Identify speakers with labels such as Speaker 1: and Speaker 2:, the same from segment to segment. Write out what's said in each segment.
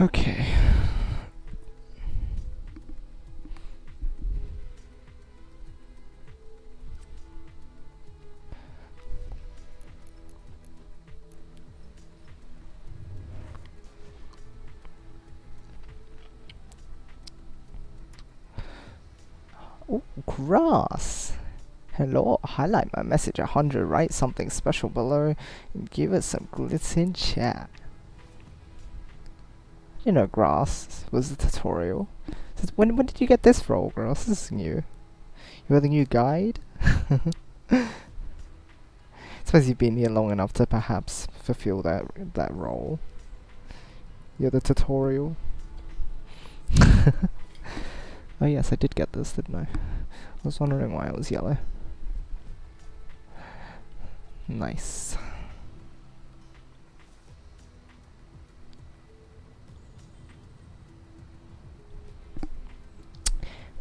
Speaker 1: Okay. Oh, grass. Hello, highlight my message 100, write something special below, and give us some glitz in chat. You know, grass was the tutorial. When did you get this role, grass? This is new. You're the new guide? Suppose you've been here long enough to perhaps fulfill that role. You're the tutorial. Oh yes, I did get this, didn't I? I was wondering why it was yellow. Nice.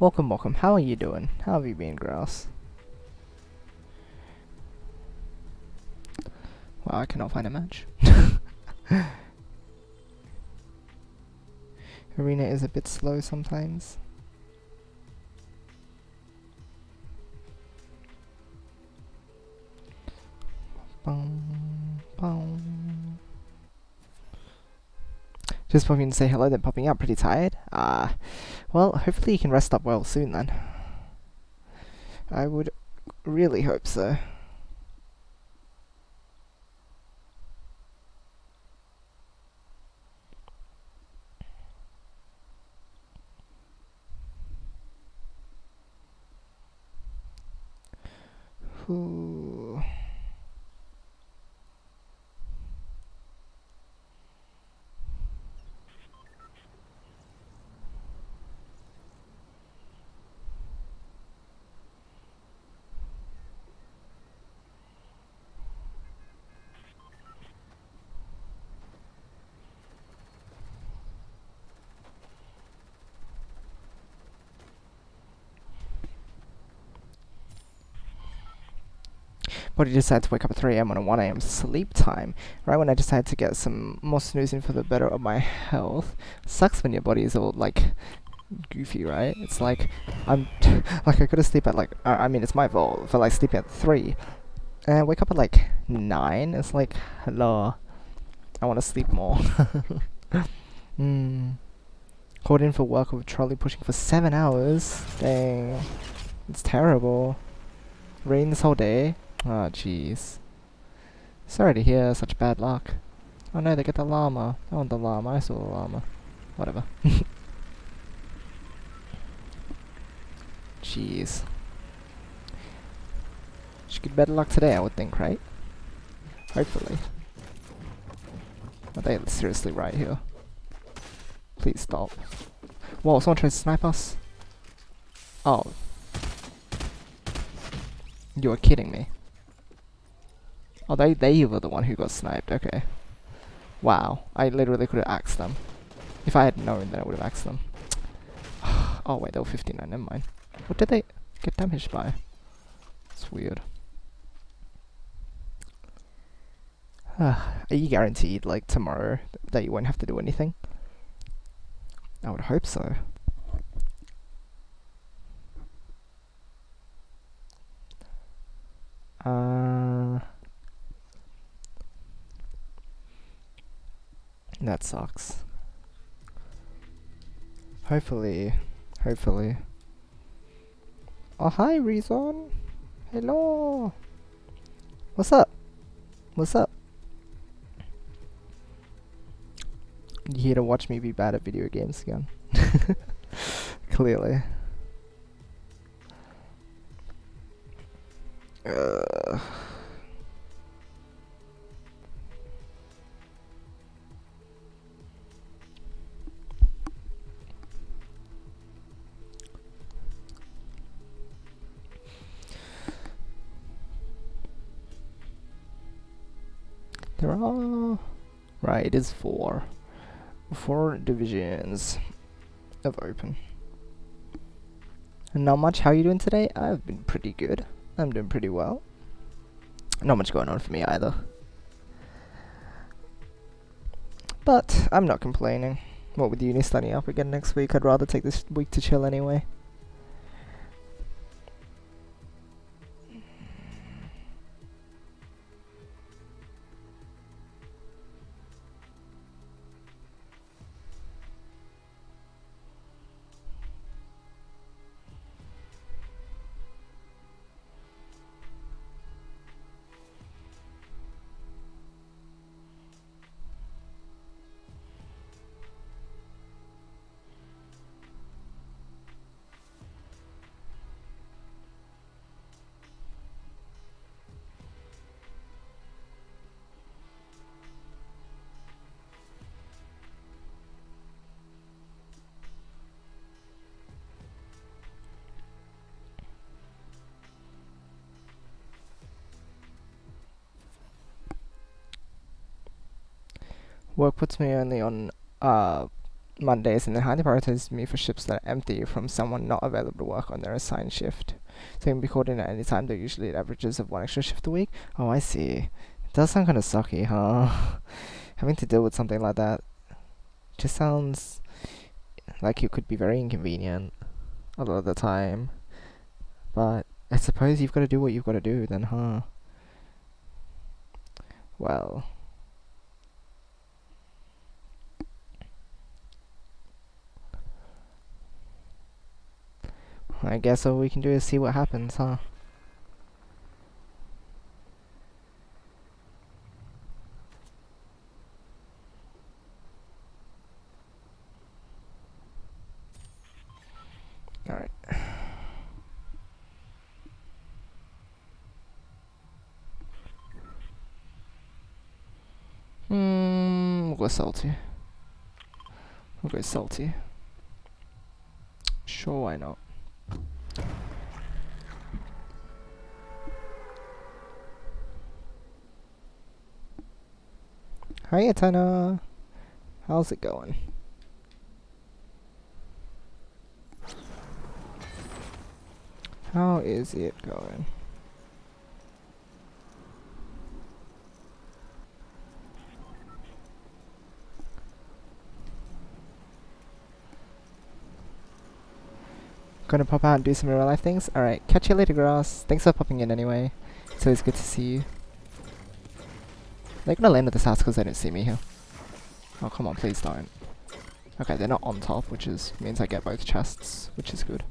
Speaker 1: Welcome, welcome. How are you doing? How have you been, Grouse? Well, I cannot find a match. Arena is a bit slow sometimes. Just popping in to say hello, then popping out. Pretty tired? Well, hopefully you can rest up well soon then. I would really hope so. Ooh. Body decided to wake up at 3 AM on a 1 AM sleep time, right when I decided to get some more snoozing for the better of my health. Sucks when your body is all, like, goofy, right? It's like, I'm, like, I could've sleep at, like, I mean, it's my fault for, like, sleeping at 3, and I wake up at, like, 9, it's like, hello, I wanna sleep more. Called in for work with a trolley pushing for 7 hours, dang, it's terrible. Rain this whole day. Oh, jeez. Sorry to hear such bad luck. Oh no, they get the llama. I want the llama. I saw the llama. Whatever. Jeez. Should get better luck today, I would think, right? Hopefully. Are they seriously right here? Please stop. Whoa, someone tries to snipe us? Oh. You are kidding me. Oh, they were the one who got sniped, okay. Wow, I literally could have axed them. If I had known, then I would have axed them. Oh wait, they were 59, never mind. What did they get damaged by? It's weird. Are you guaranteed, like, tomorrow that you won't have to do anything? I would hope so. That sucks. Hopefully. Oh, hi, Rezon. Hello. What's up? What's up? You here to watch me be bad at video games again? Clearly. There are... Right, it is 4. 4 divisions of open. And not much. How are you doing today? I've been pretty good. I'm doing pretty well. Not much going on for me either. But I'm not complaining. What with uni starting up again next week, I'd rather take this week to chill anyway. Work puts me only on Mondays and then highly prioritizes me for shifts that are empty from someone not available to work on their assigned shift. So you can be called in at any time, though usually it averages of one extra shift a week. Oh, I see. It does sound kind of sucky, huh? Having to deal with something like that just sounds like it could be very inconvenient a lot of the time. But I suppose you've got to do what you've got to do then, huh? Well... I guess all we can do is see what happens, huh? Alright. We'll go salty. We'll go salty. Sure, why not? Hiya, Tana. How's it going? How is it going? Gonna pop out and do some real life things? Alright, catch you later, grass. Thanks for popping in anyway. It's always good to see you. They're gonna land at this house because they don't see me here. Oh, come on, please don't. Okay, they're not on top, which means I get both chests, which is good.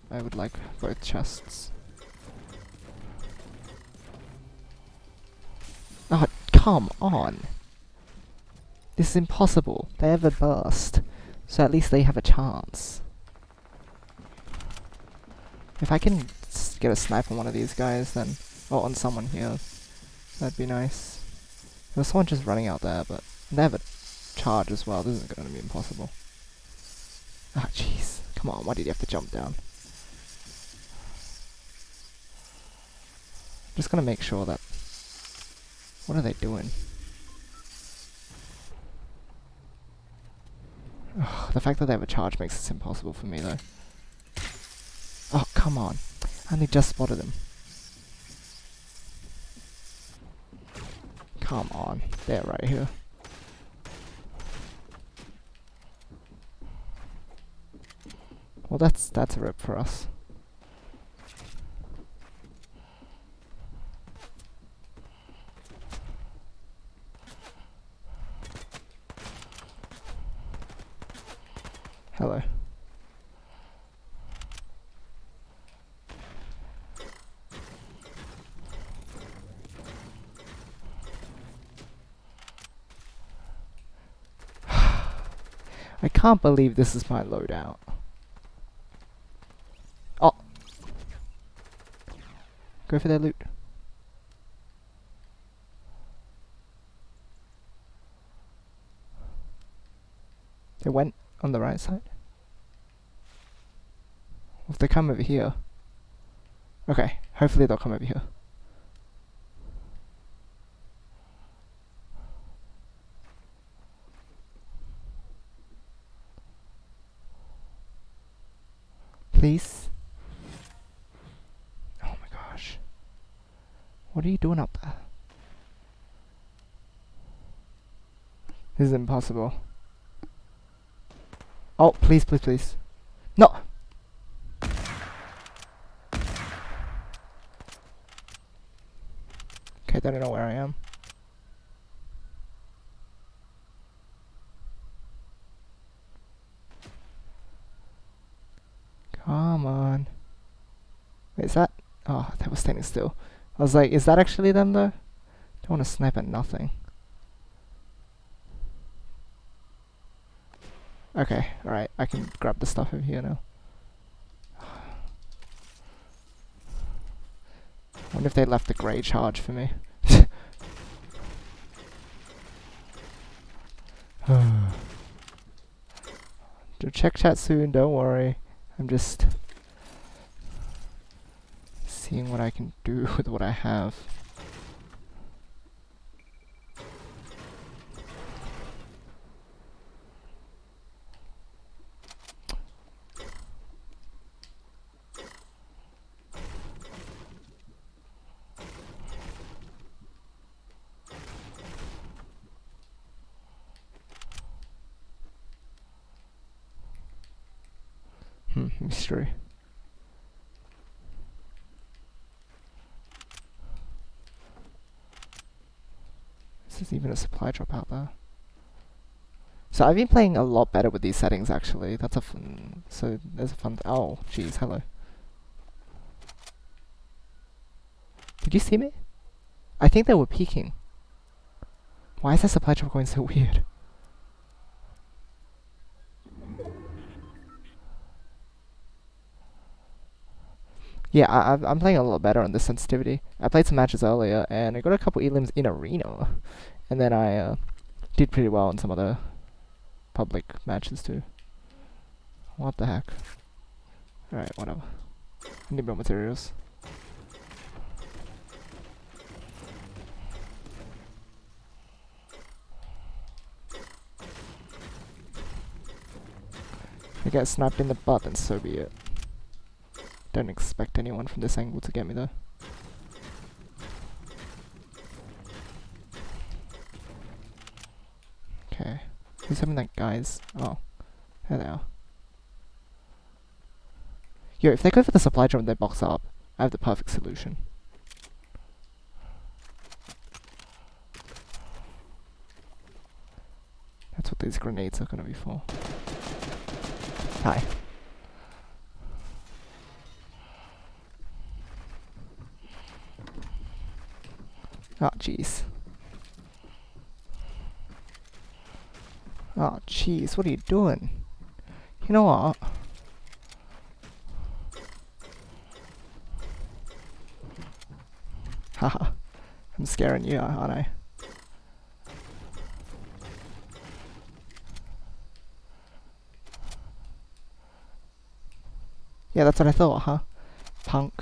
Speaker 1: I would like both chests. Oh, come on! This is impossible. They have a burst, so at least they have a chance. If I can get a snipe on one of these guys, then... or on someone here, that'd be nice. There's someone just running out there, but they have a charge as well. This isn't going to be impossible. Ah, jeez. Come on, why did you have to jump down? Just gonna make sure that... What are they doing? Ugh, the fact that they have a charge makes this impossible for me, though. Oh, come on. I only just spotted him. Come on. They're right here. Well, that's a rip for us. Hello. I can't believe this is my loadout. Oh! Go for their loot. They went on the right side? If they come over here... Okay, hopefully they'll come over here. Please? Oh my gosh. What are you doing up there? This is impossible. Oh, please, please, please. No! Okay, they don't know where I am. Come on. Wait, is that? Oh, they were standing still. I was like, is that actually them though? Don't want to snipe at nothing. Okay, alright, I can grab the stuff over here now. I wonder if they left the grey charge for me. To check chat soon, don't worry. I'm just seeing what I can do with what I have. Mystery. This is even a supply drop out there. So I've been playing a lot better with these settings actually. That's a fun. So there's a fun. Oh, jeez, hello. Did you see me? I think they were peeking. Why is that supply drop going so weird? Yeah, I'm playing a lot better on this sensitivity. I played some matches earlier, and I got a couple elims in arena, and then I did pretty well in some other public matches too. What the heck? Alright, whatever. I need more materials. If I get sniped in the butt, then so be it. Don't expect anyone from this angle to get me though. Okay. Who's having that, guys? Oh. There they are. Yo, if they go for the supply drop and they box up, I have the perfect solution. That's what these grenades are gonna be for. Hi. Oh, jeez. Oh, jeez, what are you doing? You know what? Haha. I'm scaring you, aren't I? Yeah, that's what I thought, huh? Punk.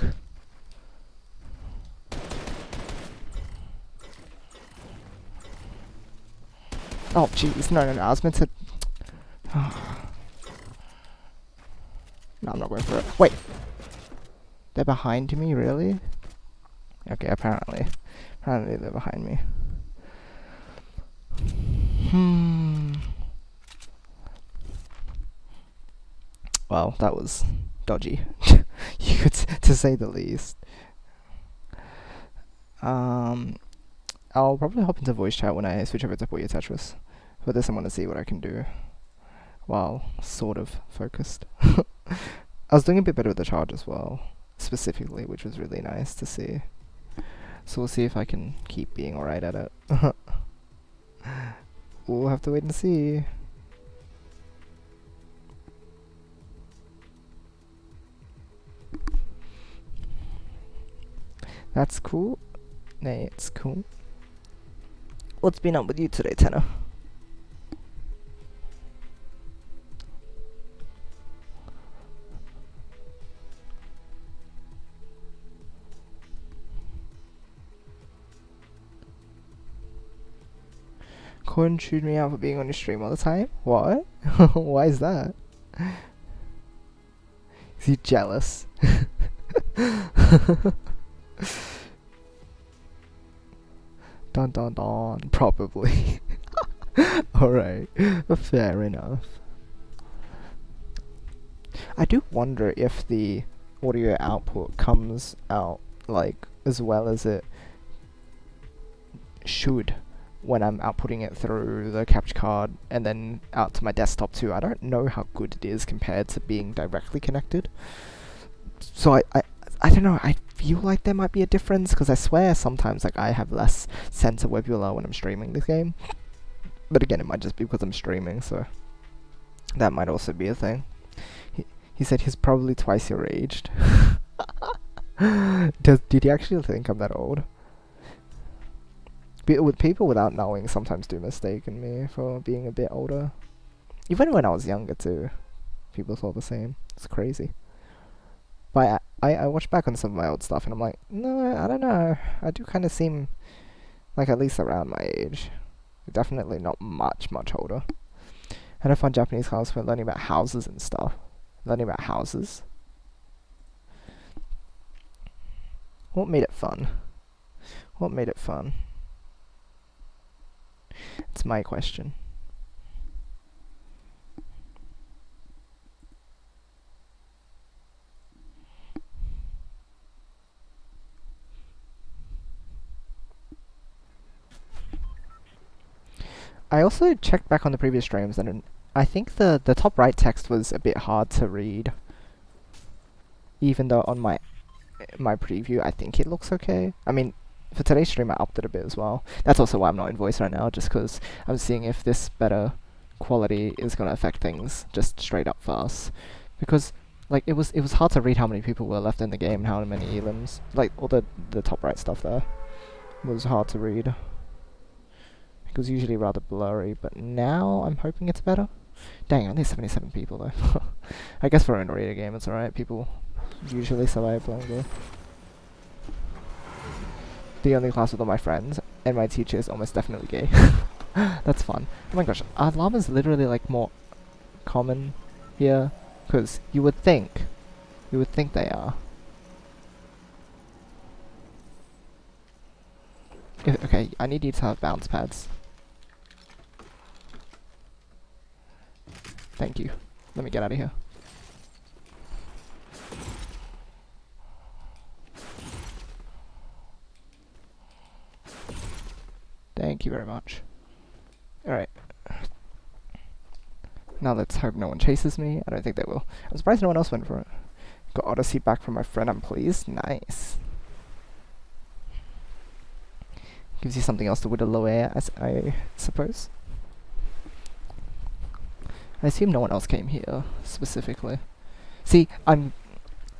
Speaker 1: Oh, jeez, no, I was meant to... No, I'm not going for it. Wait! They're behind me, really? Okay, apparently. Apparently they're behind me. Well, that was dodgy. You could to say the least. I'll probably hop into voice chat when I switch over to PuyoTet, but this I want to see what I can do while sort of focused. I was doing a bit better with the charge as well, specifically, which was really nice to see. So we'll see if I can keep being alright at it. We'll have to wait and see. That's cool. Nay, it's cool. What's been up with you today, Tanner? Couldn't shoot me out for being on your stream all the time? What? Why is that? Is he jealous? Dun dun dun, probably. Alright, fair enough. I do wonder if the audio output comes out like as well as it should when I'm outputting it through the capture card and then out to my desktop too. I don't know how good it is compared to being directly connected. So I don't know, I feel like there might be a difference, because I swear sometimes like I have less sense of webula when I'm streaming this game. But again, it might just be because I'm streaming, so that might also be a thing. He said he's probably twice your aged. Did he actually think I'm that old? With people without knowing sometimes do mistake in me for being a bit older. Even when I was younger too, people thought the same. It's crazy. But I watch back on some of my old stuff and I'm like, no, I don't know. I do kind of seem like at least around my age. Definitely not much older. I had a fun Japanese class where learning about houses and stuff. Learning about houses. What made it fun? What made it fun? It's my question. I also checked back on the previous streams and I think the top right text was a bit hard to read. Even though on my preview I think it looks okay. I mean, for today's stream I upped it a bit as well. That's also why I'm not in voice right now, just because I'm seeing if this better quality is going to affect things just straight up for us. Because like it was hard to read how many people were left in the game and how many elims. Like all the top right stuff there was hard to read. It was usually rather blurry, but now I'm hoping it's better. Dang, only 77 people though. I guess for an reader game it's alright, people usually survive longer. The only class with all my friends, and my teacher is almost definitely gay. That's fun. Oh my gosh, are llamas literally like more common here? Because you would think they are. Okay, I need you to have bounce pads. Thank you. Let me get out of here. Thank you very much. Alright. Now let's hope no one chases me. I don't think they will. I'm surprised no one else went for it. Got Odyssey back from my friend, I'm pleased. Nice. Gives you something else to whittle away at, I suppose. I assume no one else came here, specifically. See, I'm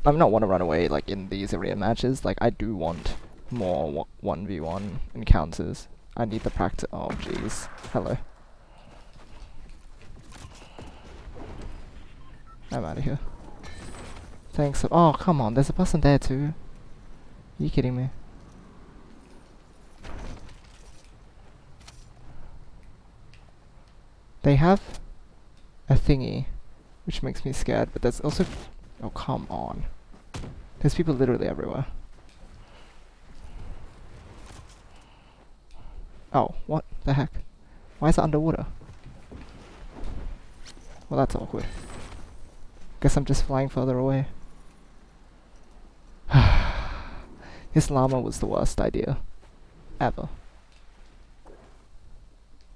Speaker 1: not want to run away, like, in these arena matches. Like, I do want more 1v1 encounters. I need the practice. Oh, jeez. Hello. I'm out of here. Thanks. Oh, come on. There's a person there, too. Are you kidding me? They have a thingy, which makes me scared, but there's also... Oh, come on. There's people literally everywhere. Oh, what the heck? Why is it underwater? Well, that's awkward. Guess I'm just flying further away. This llama was the worst idea ever.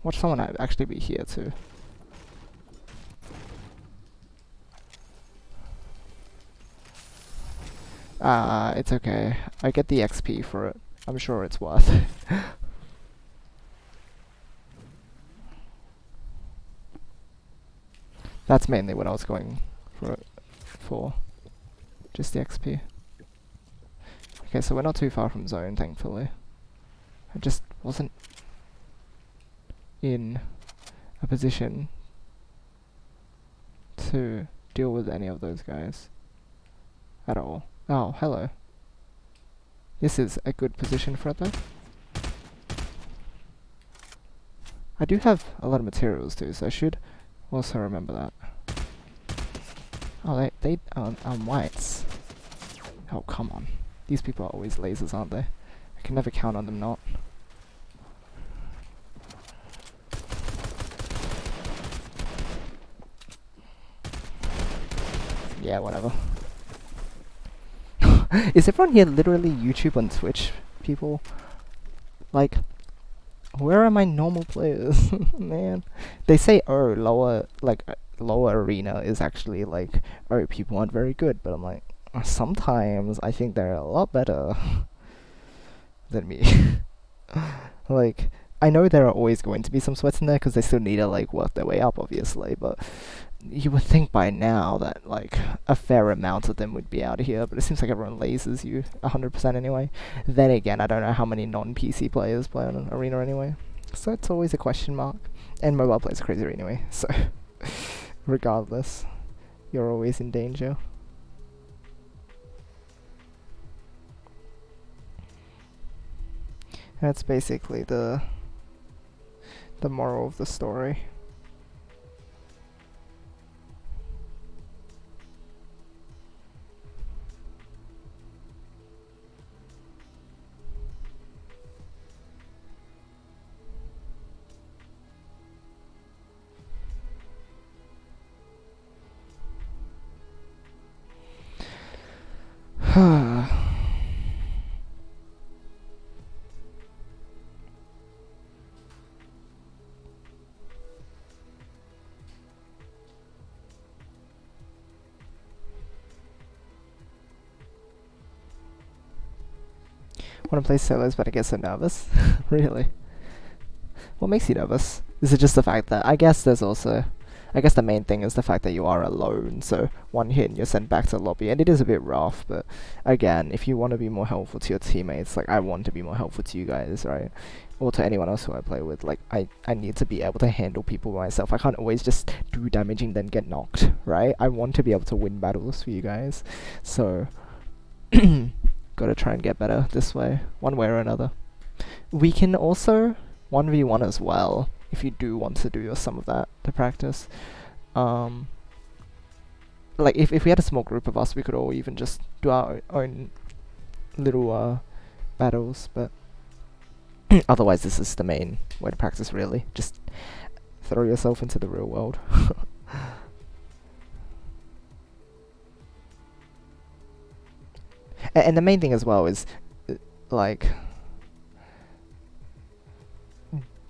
Speaker 1: Watch someone actually be here too. It's okay. I get the XP for it. I'm sure it's worth it. That's mainly what I was going for. Just the XP. Okay, so we're not too far from zone, thankfully. I just wasn't in a position to deal with any of those guys at all. Oh, hello. This is a good position for it though. I do have a lot of materials too, so I should also remember that. Oh, they are whites. Oh, come on. These people are always lasers, aren't they? I can never count on them not. Yeah, whatever. Is everyone here literally YouTube and Twitch people? Like, where are my normal players? Man. They say, oh, lower arena is actually like, oh, people aren't very good, but I'm like, sometimes I think they're a lot better than me. Like, I know there are always going to be some sweats in there because they still need to like work their way up, obviously, but you would think by now that like a fair amount of them would be out of here, but it seems like everyone lasers you 100% anyway. Then again, I don't know how many non-PC players play on an arena anyway, so it's always a question mark. And mobile players are crazier anyway, so regardless, you're always in danger. That's basically the moral of the story. Want to play solos, but I get so nervous. Really? What makes you nervous? Is it just the fact that I guess the main thing is the fact that you are alone, so one hit and you're sent back to the lobby, and it is a bit rough, but again, if you want to be more helpful to your teammates, like I want to be more helpful to you guys, right? Or to anyone else who I play with, like I need to be able to handle people myself. I can't always just do damage and then get knocked, right? I want to be able to win battles for you guys, so gotta try and get better this way, one way or another. We can also 1v1 as well, if you do want to do some of that to practice. Like if we had a small group of us, we could all even just do our own little battles, but otherwise this is the main way to practice, really. Just throw yourself into the real world. And the main thing as well is, like,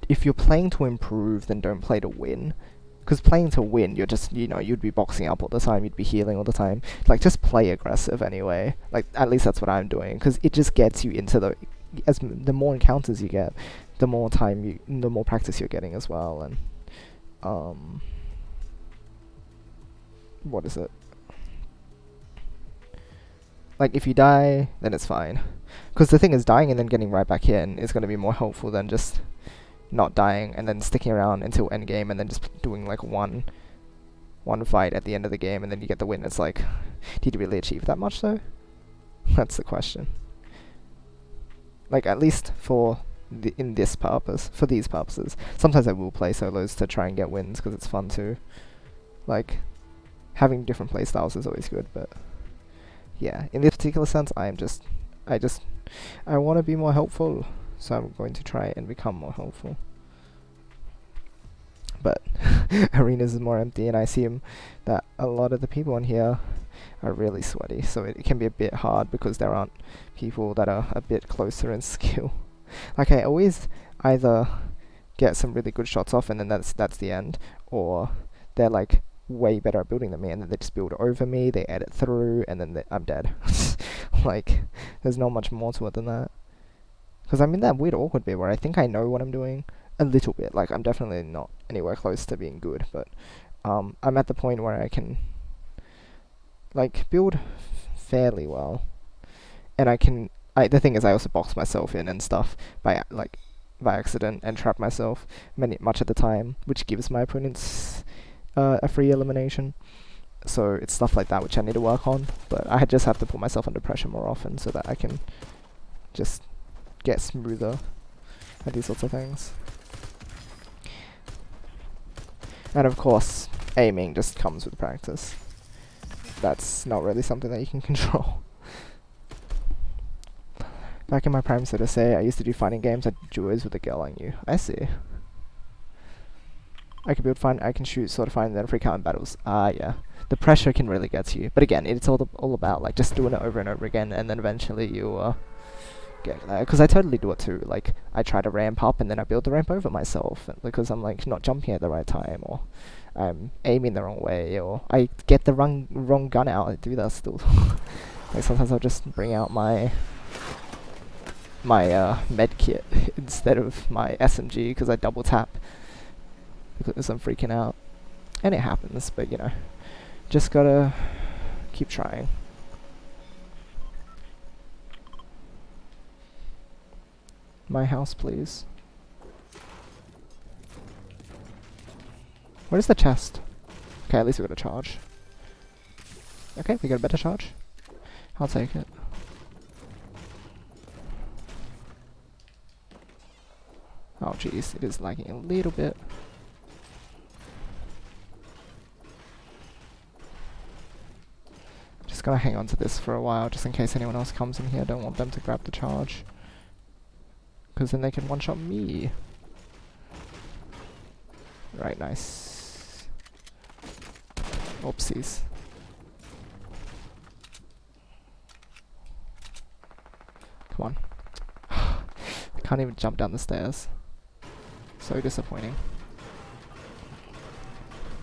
Speaker 1: if you're playing to improve, then don't play to win. Because playing to win, you're just, you'd be boxing up all the time, you'd be healing all the time. Like, just play aggressive anyway. Like, at least that's what I'm doing. Because it just gets you into the more encounters you get, the more practice you're getting as well. And, what is it? Like, if you die, then it's fine. Because the thing is, dying and then getting right back in is going to be more helpful than just not dying and then sticking around until endgame and then just doing like one fight at the end of the game and then you get the win. It's like, did you really achieve that much though? That's the question. Like, at least for these purposes. Sometimes I will play solos to try and get wins because it's fun too. Like, having different playstyles is always good, but yeah, in this particular sense, I want to be more helpful, so I'm going to try and become more helpful. But arenas is more empty, and I assume that a lot of the people on here are really sweaty, so it can be a bit hard because there aren't people that are a bit closer in skill. Like, I always either get some really good shots off and then that's the end, or they're like way better at building than me and then they just build over me, they edit through, and then I'm dead. Like, there's not much more to it than that. Because I'm in that weird awkward bit where I think I know what I'm doing a little bit. Like, I'm definitely not anywhere close to being good, but I'm at the point where I can like build fairly well, and the thing is, I also box myself in and stuff by accident and trap myself much of the time, which gives my opponents a free elimination. So it's stuff like that which I need to work on, but I just have to put myself under pressure more often so that I can just get smoother at these sorts of things. And of course, aiming just comes with practice. That's not really something that you can control. Back in my prime, so to say, I used to do fighting games. I did duos with a girl I knew. I see. I can shoot, sort of find, and then freak out in battles. Ah, yeah. the pressure can really get to you. But again, it's all about like just doing it over and over again, and then eventually you get there. Because I totally do it too. Like I try to ramp up, and then I build the ramp over myself because I'm like not jumping at the right time, or I'm aiming the wrong way, or I get the wrong gun out. I do that still. Like sometimes I'll just bring out my med kit instead of my SMG because I double tap because I'm freaking out. And it happens, but you know, just gotta keep trying. My house, please. Where's the chest? Okay, at least we got a charge. Okay, we got a better charge. I'll take it. Oh jeez, it is lagging a little bit. Just gonna hang on to this for a while, just in case anyone else comes in here. Don't want them to grab the charge, because then they can one-shot me. Right, nice. Oopsies. Come on. I can't even jump down the stairs. So disappointing.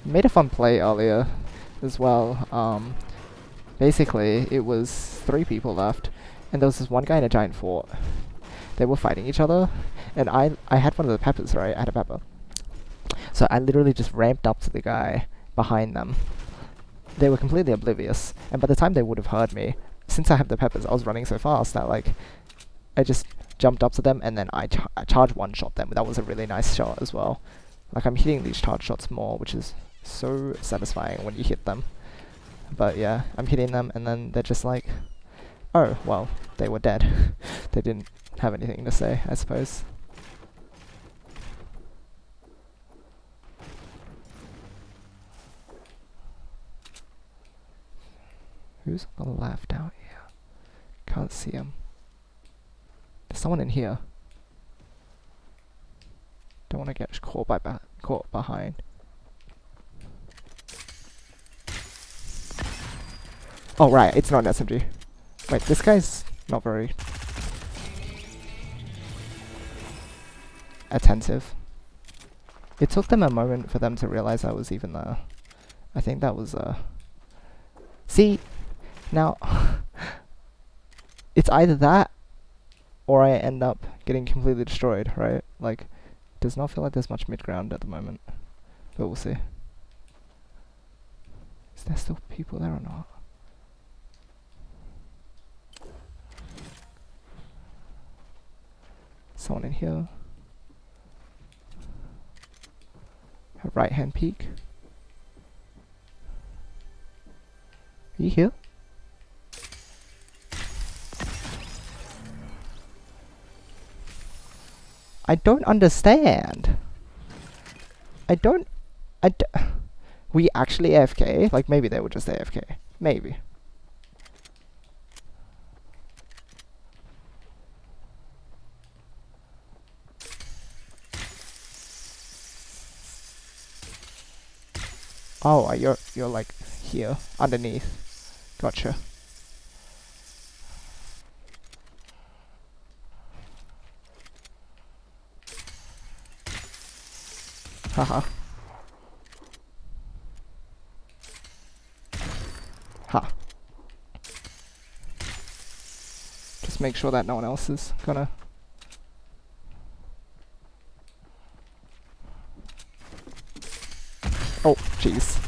Speaker 1: Made a fun play earlier as well. Basically, it was 3 people left, and there was this one guy in a giant fort. They were fighting each other, and I had one of the peppers, right? I had a pepper. So I literally just ramped up to the guy behind them. They were completely oblivious, and by the time they would have heard me, since I have the peppers, I was running so fast that like, I just jumped up to them, and then I charge one-shot them. That was a really nice shot as well. Like I'm hitting these charge shots more, which is so satisfying when you hit them. But yeah, I'm hitting them, and then they're just like, oh, well, they were dead. They didn't have anything to say, I suppose. Who's on the left out here? Can't see him. There's someone in here. Don't want to get caught behind. Oh right, it's not an SMG. Wait, this guy's not very attentive. It took them a moment for them to realize I was even there. I think that was see, now it's either that or I end up getting completely destroyed, right? Like, it does not feel like there's much mid-ground at the moment, but we'll see. Is there still people there or not? Someone in here. A right-hand peek. Are you here? I don't understand. We actually AFK? Like, maybe they were just AFK. Maybe. Oh, you're like here, underneath. Gotcha. Haha. Ha. Just make sure that no one else is gonna... Oh, jeez.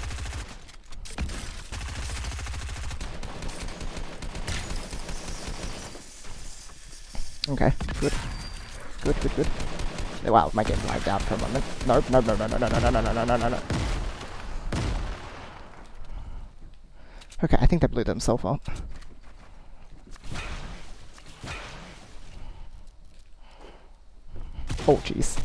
Speaker 1: Okay, good. Good. Wow, my game lagged out for a moment. Nope, no. Okay, I think they blew themselves up. Oh, jeez.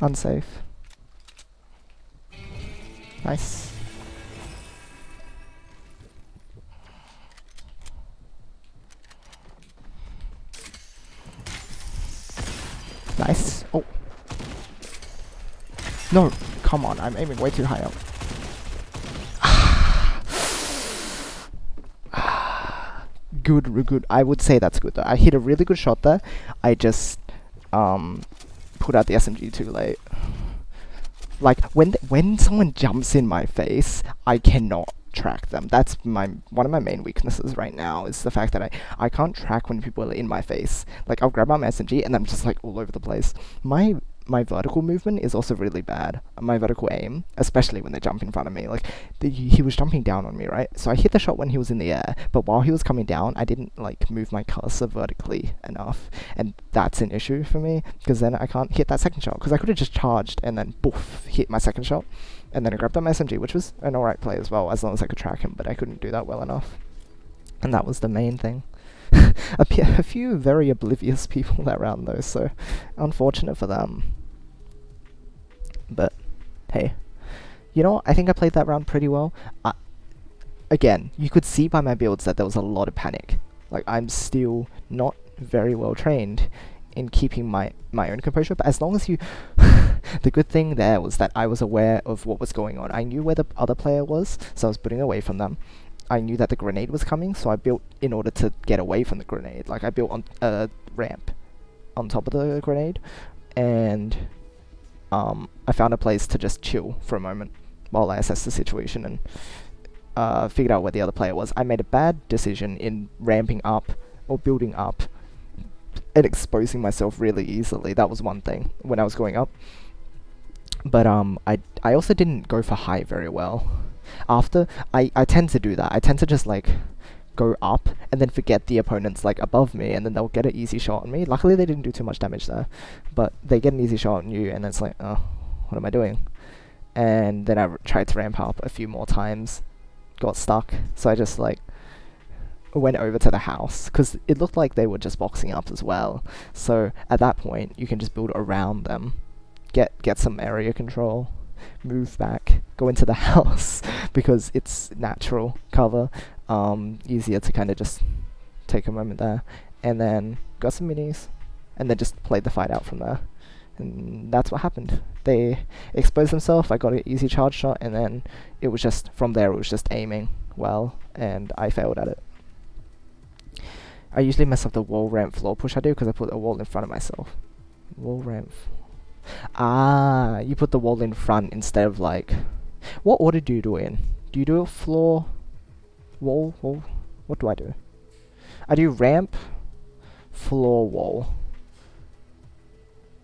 Speaker 1: Unsafe. Nice. Nice. Oh. No, come on, I'm aiming way too high up. Good, good. I would say that's good though. I hit a really good shot there. I just put out the SMG too late. Like when someone jumps in my face, I cannot track them. That's one of my main weaknesses right now, is the fact that I can't track when people are in my face. Like I'll grab my SMG and I'm just like all over the place. My vertical movement is also really bad. My vertical aim, especially when they jump in front of me. Like he was jumping down on me, right? So I hit the shot when he was in the air, but while he was coming down, I didn't like move my cursor vertically enough, and that's an issue for me because then I can't hit that second shot. Because I could have just charged and then boof, hit my second shot, and then I grabbed up my SMG, which was an alright play as well, as long as I could track him. But I couldn't do that well enough, and that was the main thing. A few very oblivious people that round though, so unfortunate for them. But hey, you know what? I think I played that round pretty well. Again, you could see by my builds that there was a lot of panic. Like I'm still not very well trained in keeping my own composure, but as long as you the good thing there was that I was aware of what was going on. I knew where the other player was, so I was putting away from them. I knew that the grenade was coming, so I built in order to get away from the grenade. Like I built on a ramp on top of the grenade, and I found a place to just chill for a moment while I assessed the situation and figured out where the other player was. I made a bad decision in ramping up or building up and exposing myself really easily. That was one thing when I was going up. But I also didn't go for height very well. After, I tend to do that. I tend to just like go up and then forget the opponent's like above me, and then they'll get an easy shot on me. Luckily they didn't do too much damage there, but they get an easy shot on you and it's like, oh, what am I doing? And then I tried to ramp up a few more times, got stuck, so I just like went over to the house because it looked like they were just boxing up as well. So at that point you can just build around them, get some area control, move back, go into the house because it's natural cover, easier to kind of just take a moment there, and then got some minis, and then just played the fight out from there. And that's what happened. They exposed themselves, I got an easy charge shot, and then it was just, from there it was just aiming well, and I failed at it. I usually mess up the wall ramp floor push I do because I put a wall in front of myself. Wall ramp. Ah, you put the wall in front instead of like... What order do you do it in? Do you do a floor, wall? What do I do? I do ramp, floor, wall.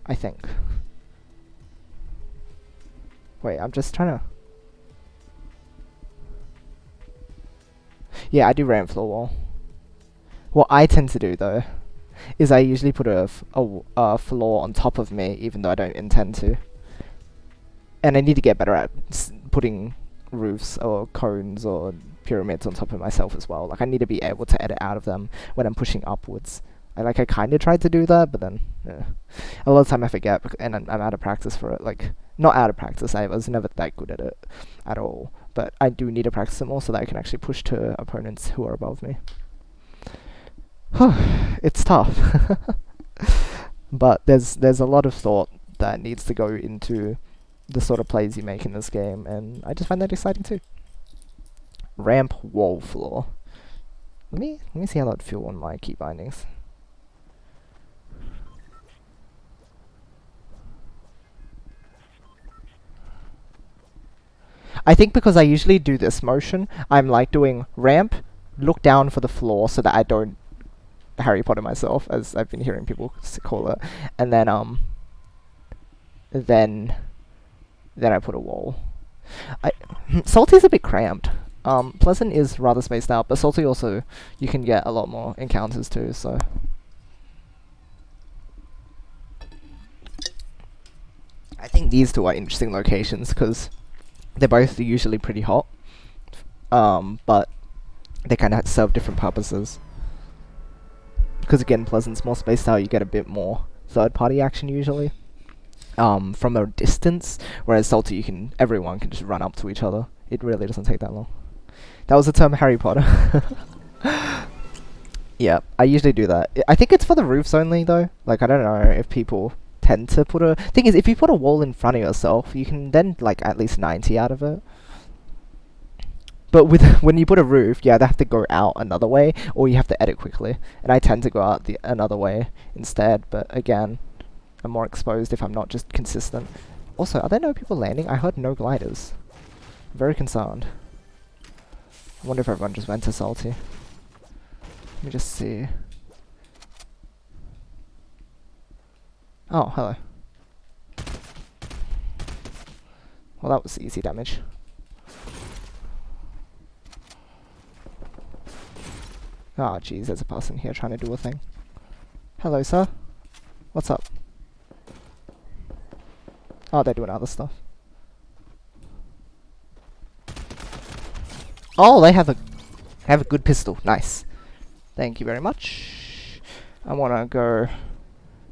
Speaker 1: I think. Wait, I'm just trying to... Yeah, I do ramp, floor, wall. What I tend to do though is I usually put a floor on top of me, even though I don't intend to. And I need to get better at putting roofs or cones or pyramids on top of myself as well. Like I need to be able to edit out of them when I'm pushing upwards. I kind of tried to do that, but then a lot of time I forget, and I'm out of practice for it. Like, not out of practice, I was never that good at it at all. But I do need to practice it more so that I can actually push to opponents who are above me. It's tough. But there's a lot of thought that needs to go into the sort of plays you make in this game, and I just find that exciting too. Ramp, wall, floor. Let me see how that feel on my key bindings. I think because I usually do this motion, I'm like doing ramp, look down for the floor so that I don't Harry Potter myself, as I've been hearing people call it, and then I put a wall. Salty's a bit cramped. Pleasant is rather spaced out, but Salty also, you can get a lot more encounters too, so. I think these two are interesting locations, because they're both usually pretty hot, but they kind of serve different purposes. Because again, Pleasant's more spaced out, you get a bit more third-party action usually. from a distance, whereas salty everyone can just run up to each other. It really doesn't take that long. That was the term Harry Potter. Yeah, I usually do that. I think it's for the roofs only though. Like I don't know if people tend to put a thing is if you put a wall in front of yourself, you can then like at least 90 out of it. But with when you put a roof, you either have to go out another way or you have to edit quickly. And I tend to go out the another way instead. But again, I'm more exposed if I'm not just consistent. Also, are there no people landing? I heard no gliders. I'm very concerned. I wonder if everyone just went to salty. Let me just see. Oh, hello. Well, that was easy damage. Oh, jeez, there's a person here trying to do a thing. Hello, sir. What's up? Oh, they're doing other stuff. Oh, they have a good pistol. Nice. Thank you very much. I want to go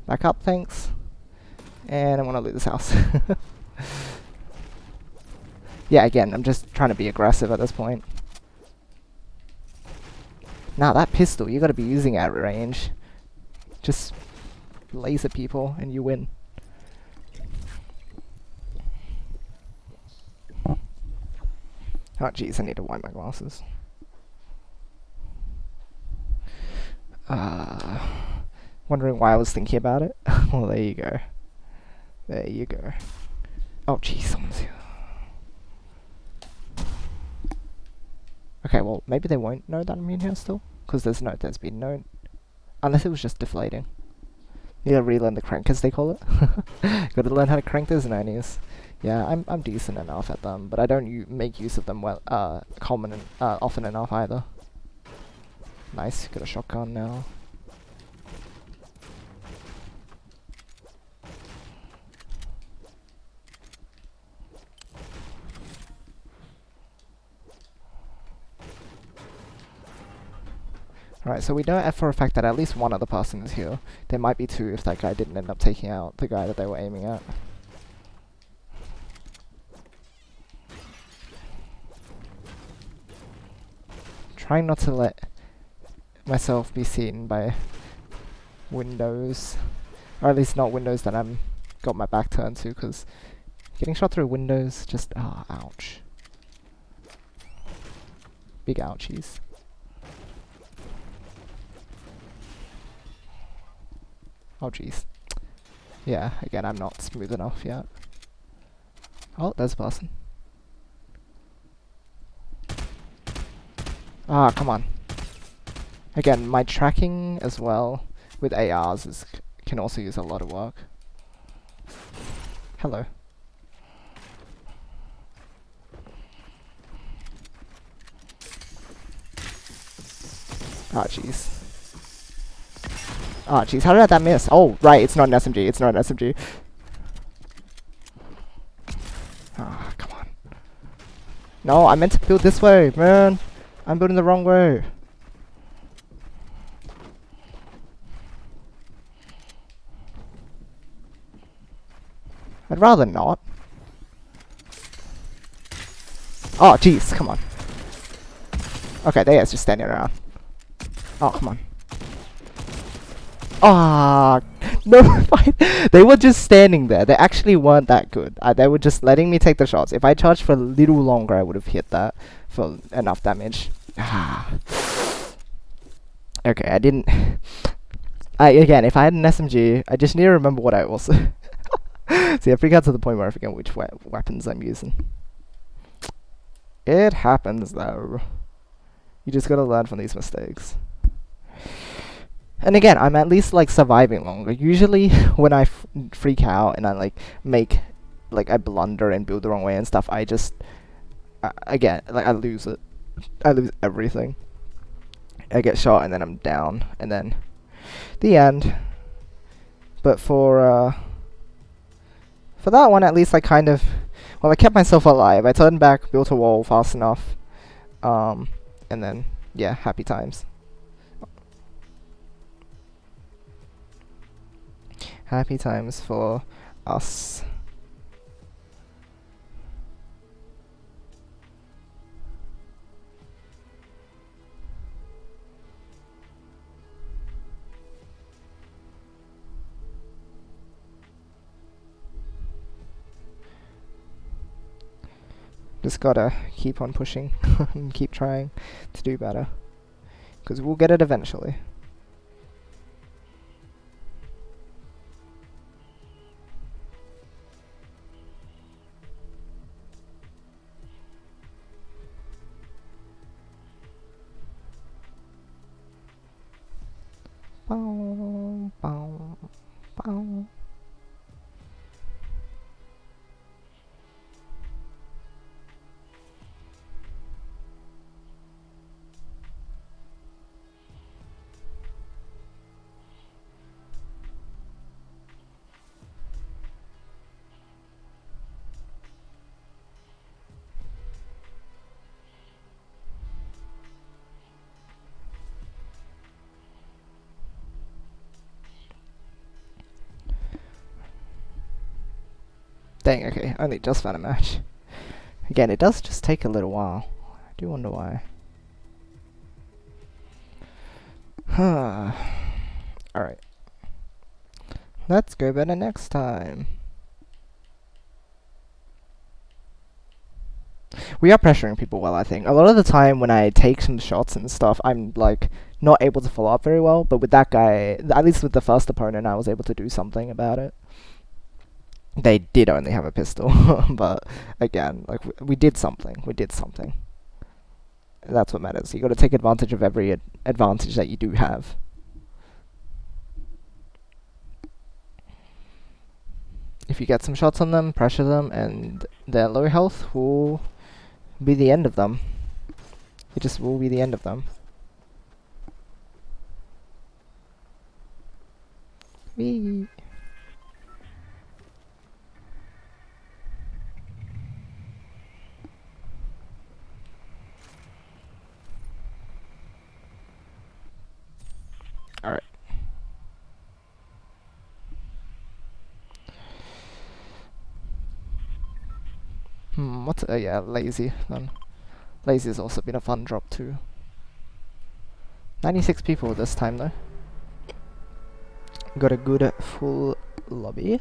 Speaker 1: back up, thanks. And I want to loot this house. Yeah, again, I'm just trying to be aggressive at this point. Now that pistol, you gotta be using at range. Just laser people and you win. Oh jeez, I need to wipe my glasses. Wondering why I was thinking about it? Well, there you go. There you go. Oh jeez, someone's here. Okay, well, maybe they won't know that I'm in here still, because there's been no... Unless it was just deflating. You gotta relearn the crank, as they call it. Gotta learn how to crank those 90s. Yeah, I'm decent enough at them, but I don't make use of them well, often enough either. Nice, got a shotgun now. Alright, so we know for a fact that at least one other person is here. There might be two if that guy didn't end up taking out the guy that they were aiming at. Trying not to let myself be seen by windows. Or at least not windows that I'm got my back turned to, because getting shot through windows just, ouch. Big ouchies. Oh jeez. Yeah, again, I'm not smooth enough yet. Oh, there's a person. Ah, come on. Again, my tracking as well with ARs can also use a lot of work. Hello. Ah, jeez. Ah, jeez, how did that miss? Oh, right, it's not an SMG, it's not an SMG. Ah, come on. No, I meant to build this way, man. I'm building the wrong way. I'd rather not. Oh, jeez, come on. Okay, they're just standing around. Oh, come on. Ah, no, they were just standing there. They actually weren't that good. They were just letting me take the shots. If I charged for a little longer, I would have hit that for enough damage. Ah. Okay, I didn't... again, if I had an SMG, I just need to remember what I also... See, I freak out to the point where I forget which weapons I'm using. It happens, though. You just gotta learn from these mistakes. And again, I'm at least like surviving longer. Usually when I freak out and I like make like I blunder and build the wrong way and stuff, I just again, like I lose it. I lose everything. I get shot and then I'm down and then the end. But for that one at least I kind of I kept myself alive. I turned back, built a wall fast enough. And then yeah, happy times. Happy times for us. Just gotta keep on pushing and keep trying to do better. Because we'll get it eventually. Bow, bow, bow. Dang, okay, only just found a match. Again, it does just take a little while. I do wonder why. Alright. Let's go better next time. We are pressuring people well, I think. A lot of the time when I take some shots and stuff, I'm like not able to follow up very well, but with that guy, at least with the first opponent, I was able to do something about it. They did only have a pistol, but again, like we did something. We did something. That's what matters. You got to take advantage of every advantage that you do have. If you get some shots on them, pressure them, and they're low health, will be the end of them. It just will be the end of them. Whee! Alright. What's yeah, lazy then. Lazy has also been a fun drop too. 96 people this time though. Got a good full lobby.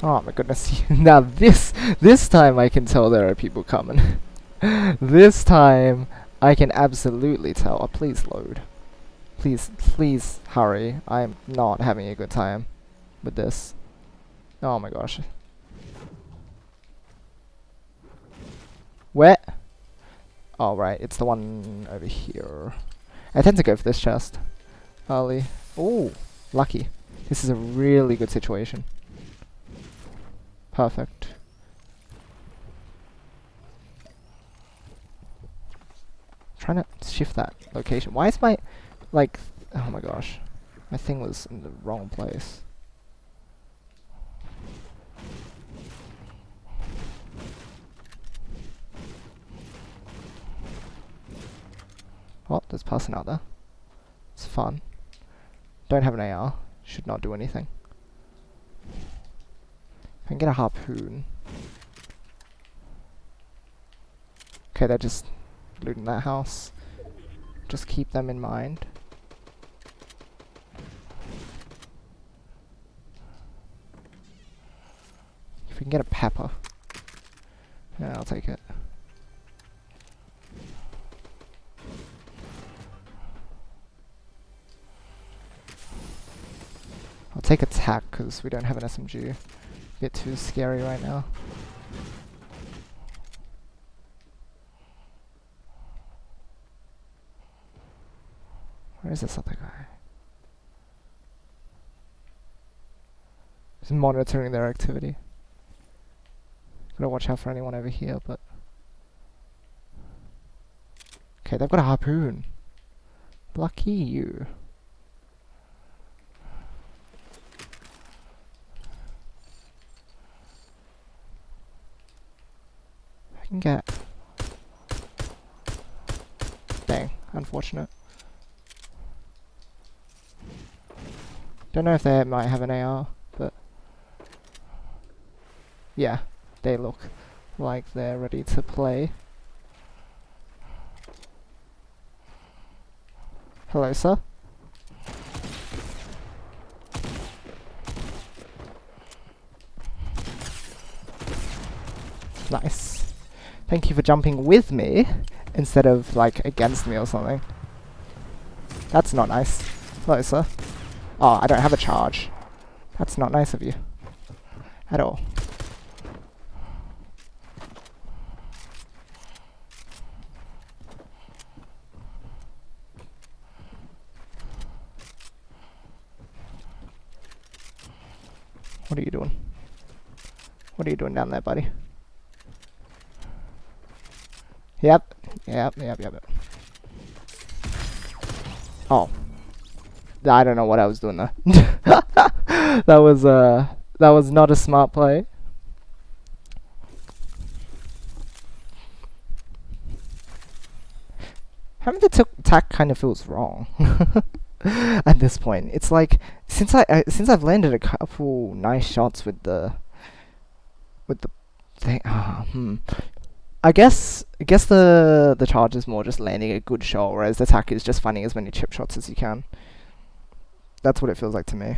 Speaker 1: Oh my goodness. Now this time I can tell there are people coming. This time I can absolutely tell. Oh, please load. Please hurry. I'm not having a good time with this. Oh my gosh. Where? Oh right, it's the one over here. I tend to go for this chest early. Oh, lucky. This is a really good situation. Perfect. Trying to shift that location. Why is my, like, oh my gosh, my thing was in the wrong place. Oh, there's a person out there. It's fun. Don't have an AR. Should not do anything. I can get a harpoon. Okay, they're just looting that house. Just keep them in mind. If we can get a pepper. Yeah, I'll take it. I'll take attack because we don't have an SMG. Bit too scary right now. Where is this other guy? Just monitoring their activity. Gotta watch out for anyone over here, but... Okay, they've got a harpoon. Lucky you. get. Dang, unfortunate. Don't know if they might have an AR, but yeah, they look like they're ready to play. Hello, sir. Nice. Thank you for jumping with me instead of like against me or something. That's not nice. Hello, sir. Oh, I don't have a charge. That's not nice of you. At all. What are you doing? What are you doing down there, buddy? Yep. Oh. I don't know what I was doing there. That was not a smart play. Having the attack kind of feels wrong at this point. It's like since I've landed a couple nice shots with the thing. I guess the charge is more just landing a good shot, whereas the attack is just finding as many chip shots as you can. That's what it feels like to me.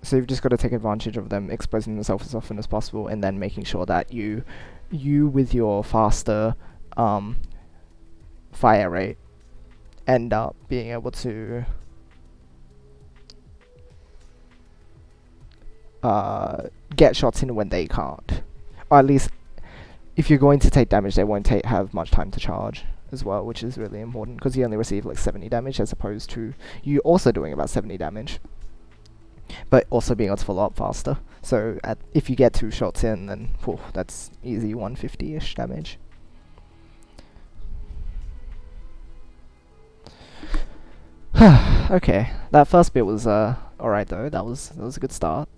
Speaker 1: So you've just got to take advantage of them exposing themselves as often as possible, and then making sure that you with your faster fire rate end up being able to get shots in when they can't, or at least if you're going to take damage, they won't have much time to charge as well, which is really important because you only receive like 70 damage as opposed to you also doing about 70 damage. But also being able to follow up faster. So if you get 2 shots in, then that's easy 150-ish damage. Okay, that first bit was alright though. That was a good start.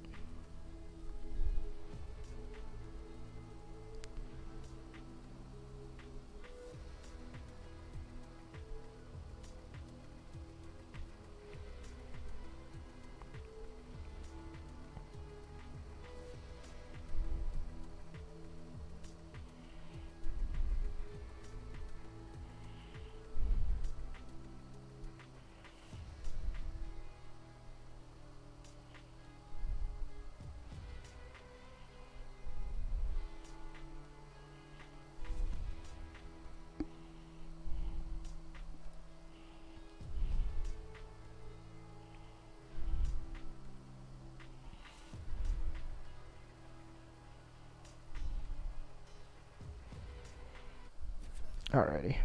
Speaker 1: Alrighty.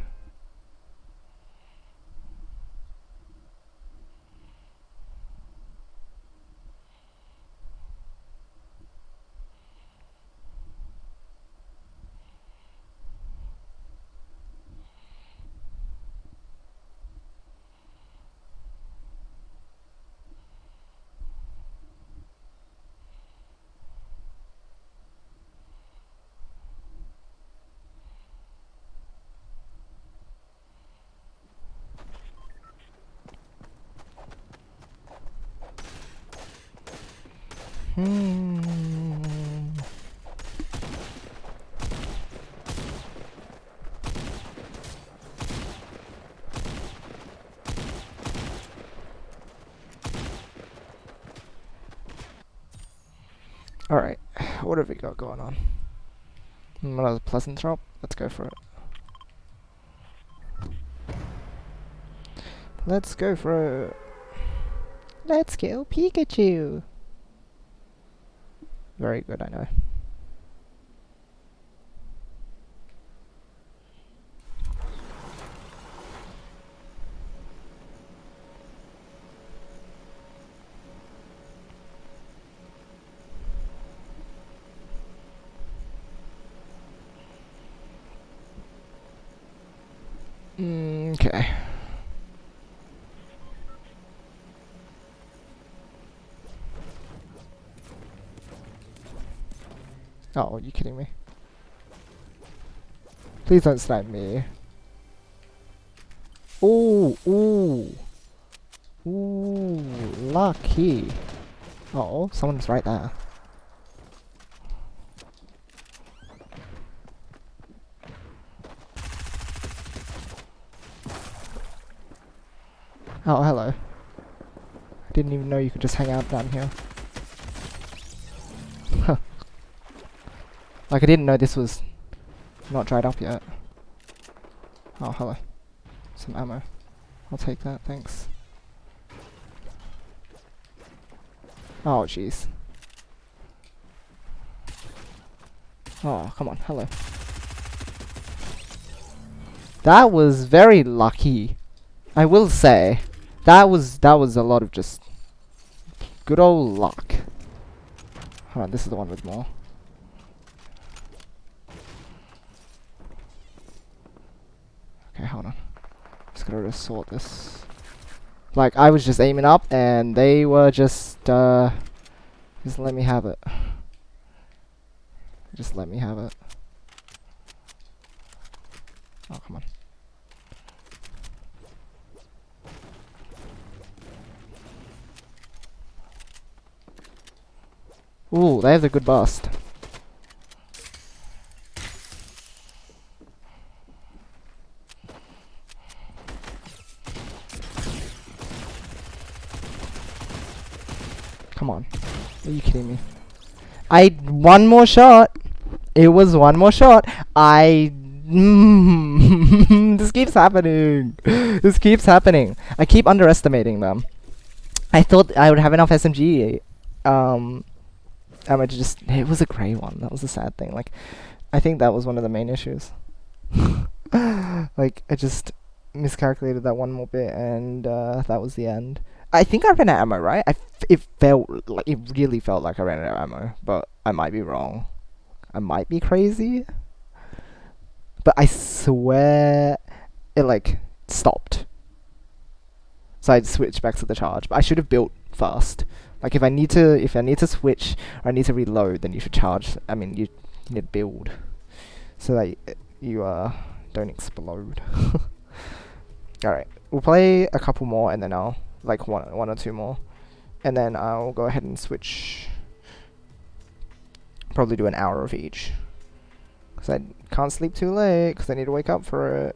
Speaker 1: Alright, what have we got going on? Another pleasant drop? Let's go for it. Let's go for it. Let's kill Pikachu! Very good, I know. Okay. Oh, are you kidding me? Please don't snipe me. Ooh, ooh. Ooh, lucky. Oh, someone's right there. Oh, hello. I didn't even know you could just hang out down here. Huh. Like, I didn't know this was not dried up yet. Oh, hello. Some ammo. I'll take that, thanks. Oh, jeez. Oh, come on, hello. That was very lucky. I will say. That was a lot of just good old luck. Hold on, this is the one with more. Okay, hold on. Just gotta sort this. Like, I was just aiming up and they were just let me have it. Just let me have it. Oh, come on. Ooh, they have a good bust. Come on. Are you kidding me? One more shot. It was one more shot. This keeps happening. This keeps happening. I keep underestimating them. I thought I would have enough SMG. It was a grey one. That was the sad thing. Like, I think that was one of the main issues. Like, I just miscalculated that one more bit, and that was the end. I think I ran out of ammo, right? It really felt like I ran out of ammo, but I might be wrong. I might be crazy, but I swear it like stopped. So I'd switch back to the charge, but I should have built fast. Like, if I need to switch or I need to reload, then you should charge. I mean, you need to build so that you don't explode. All right, we'll play a couple more, and then I'll like one or two more, and then I'll go ahead and switch. Probably do an hour of each, because I can't sleep too late, because I need to wake up for it.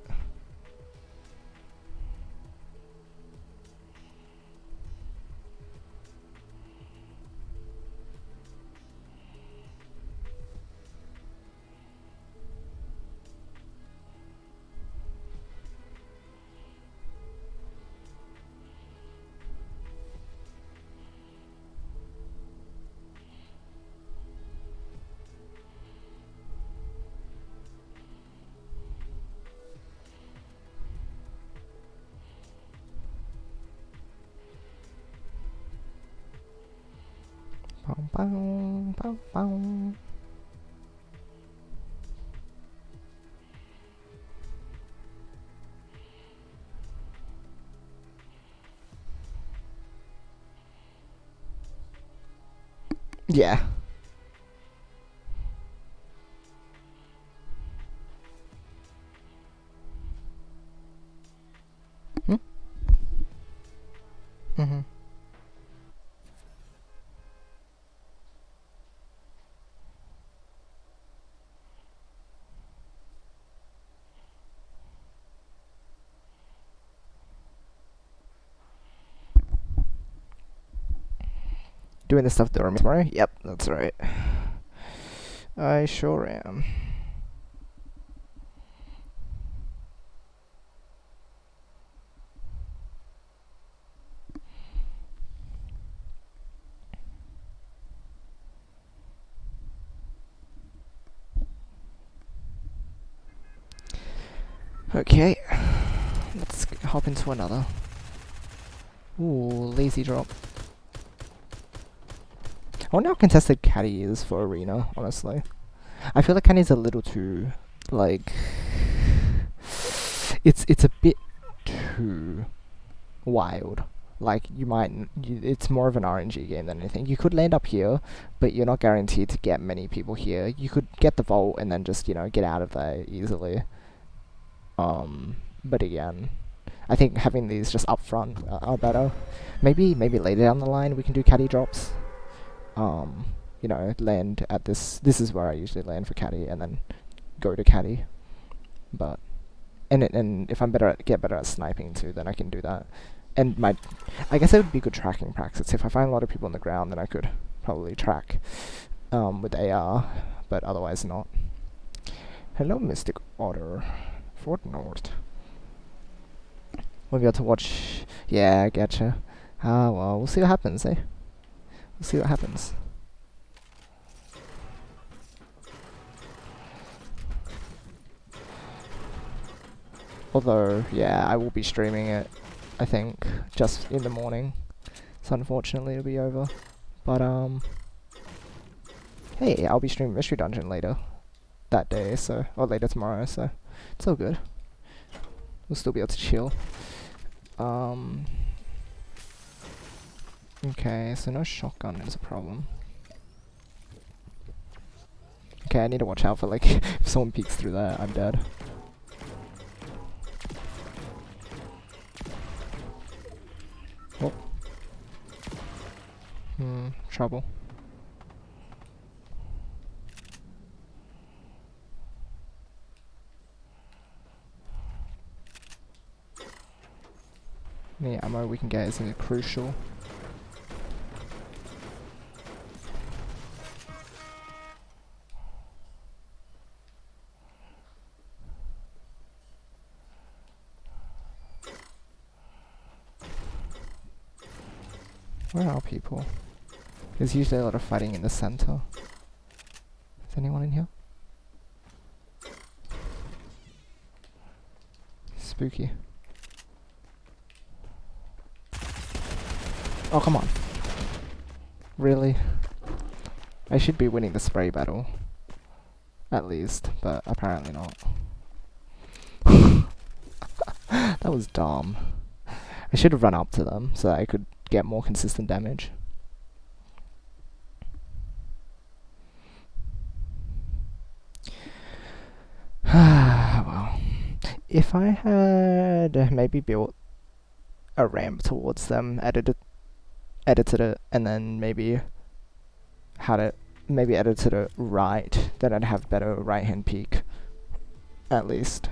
Speaker 1: Bow, bow, bow, bow. Yeah. Hmm? Mm-hmm. Doing the stuff tomorrow? Yep, that's right. I sure am. Okay, let's hop into another. Ooh, lazy drop. I wonder how contested Caddy is for Arena, honestly. I feel like Caddy's a little too, like... It's a bit too wild. Like it's more of an RNG game than anything. You could land up here, but you're not guaranteed to get many people here. You could get the vault and then just get out of there easily. But again, I think having these just up front are better. Maybe later down the line we can do caddy drops. Land at this. This is where I usually land for caddy, and then go to caddy. But and if I'm get better at sniping too, then I can do that. And I guess it would be good tracking practice. If I find a lot of people on the ground, then I could probably track with AR, but otherwise not. Hello, Mystic Otter. Fortnite. We'll be able to watch. Yeah, I getcha. Well, we'll see what happens, eh? We'll see what happens. Although, yeah, I will be streaming it, I think, just in the morning. So unfortunately it'll be over. But, hey, I'll be streaming Mystery Dungeon later that day, or later tomorrow, so it's all good. We'll still be able to chill. Okay, so no shotgun is a problem. Okay, I need to watch out for, like, if someone peeks through there, I'm dead. Oh. Trouble. Any ammo we can get is crucial. Where are people? There's usually a lot of fighting in the center. Is anyone in here? Spooky. Oh, come on. Really? I should be winning the spray battle. At least, but apparently not. That was dumb. I should have run up to them so that I could get more consistent damage. Well, if I had maybe built a ramp towards them, edited it, and then maybe had it edited it right, then I'd have better right hand peek. At least.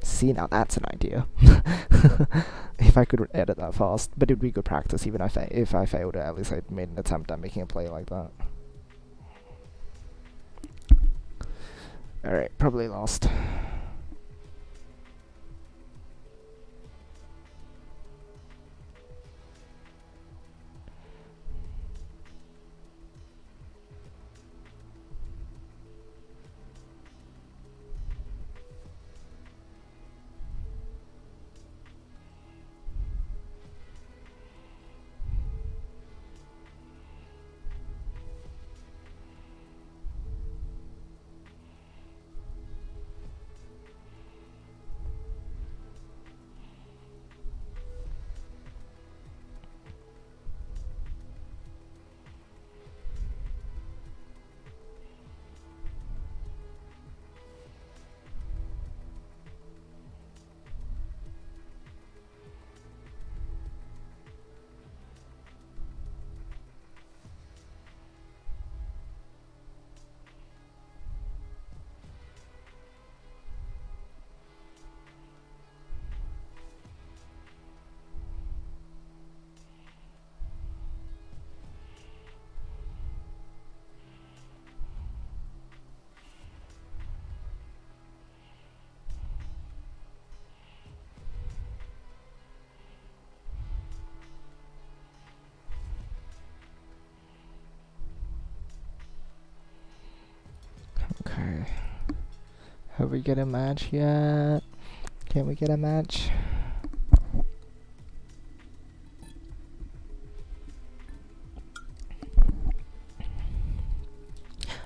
Speaker 1: See, now that's an idea. If I could edit that fast, but it'd be good practice. Even if I failed it, at least I made an attempt at making a play like that. Alright, probably lost. Okay. Have we get a match yet? Can we get a match?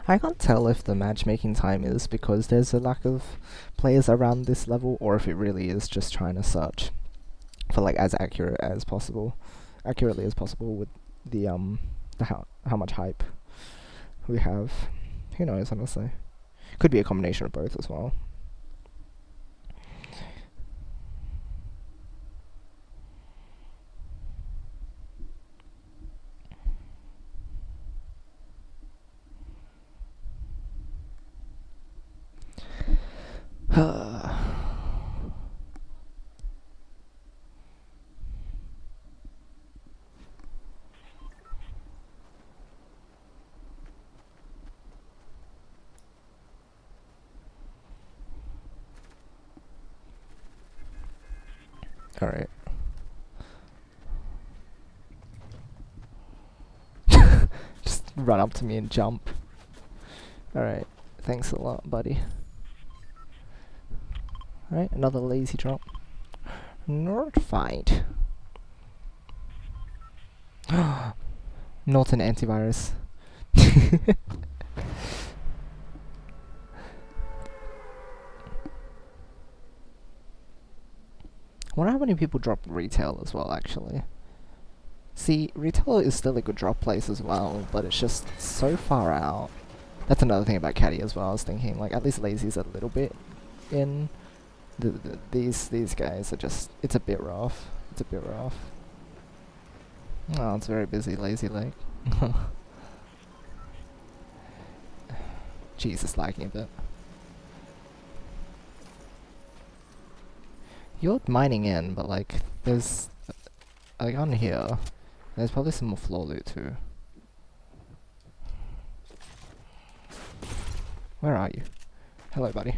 Speaker 1: I can't tell if the matchmaking time is because there's a lack of players around this level, or if it really is just trying to search for like as accurately as possible with the how much hype we have. Who knows, honestly. Could be a combination of both as well. Alright. Just run up to me and jump. Alright. Thanks a lot, buddy. Alright, another lazy drop. Nord fight. Not an antivirus. I wonder how many people drop retail as well, actually. See, retail is still a good drop place as well, but it's just so far out. That's another thing about Caddy as well. I was thinking, like, at least Lazy's a little bit in. These guys are just, it's a bit rough. It's a bit rough. Oh, it's very busy, Lazy Lake. Jesus, lagging a bit. You're mining in, but like, there's, like on here, there's probably some more floor loot too. Where are you? Hello, buddy.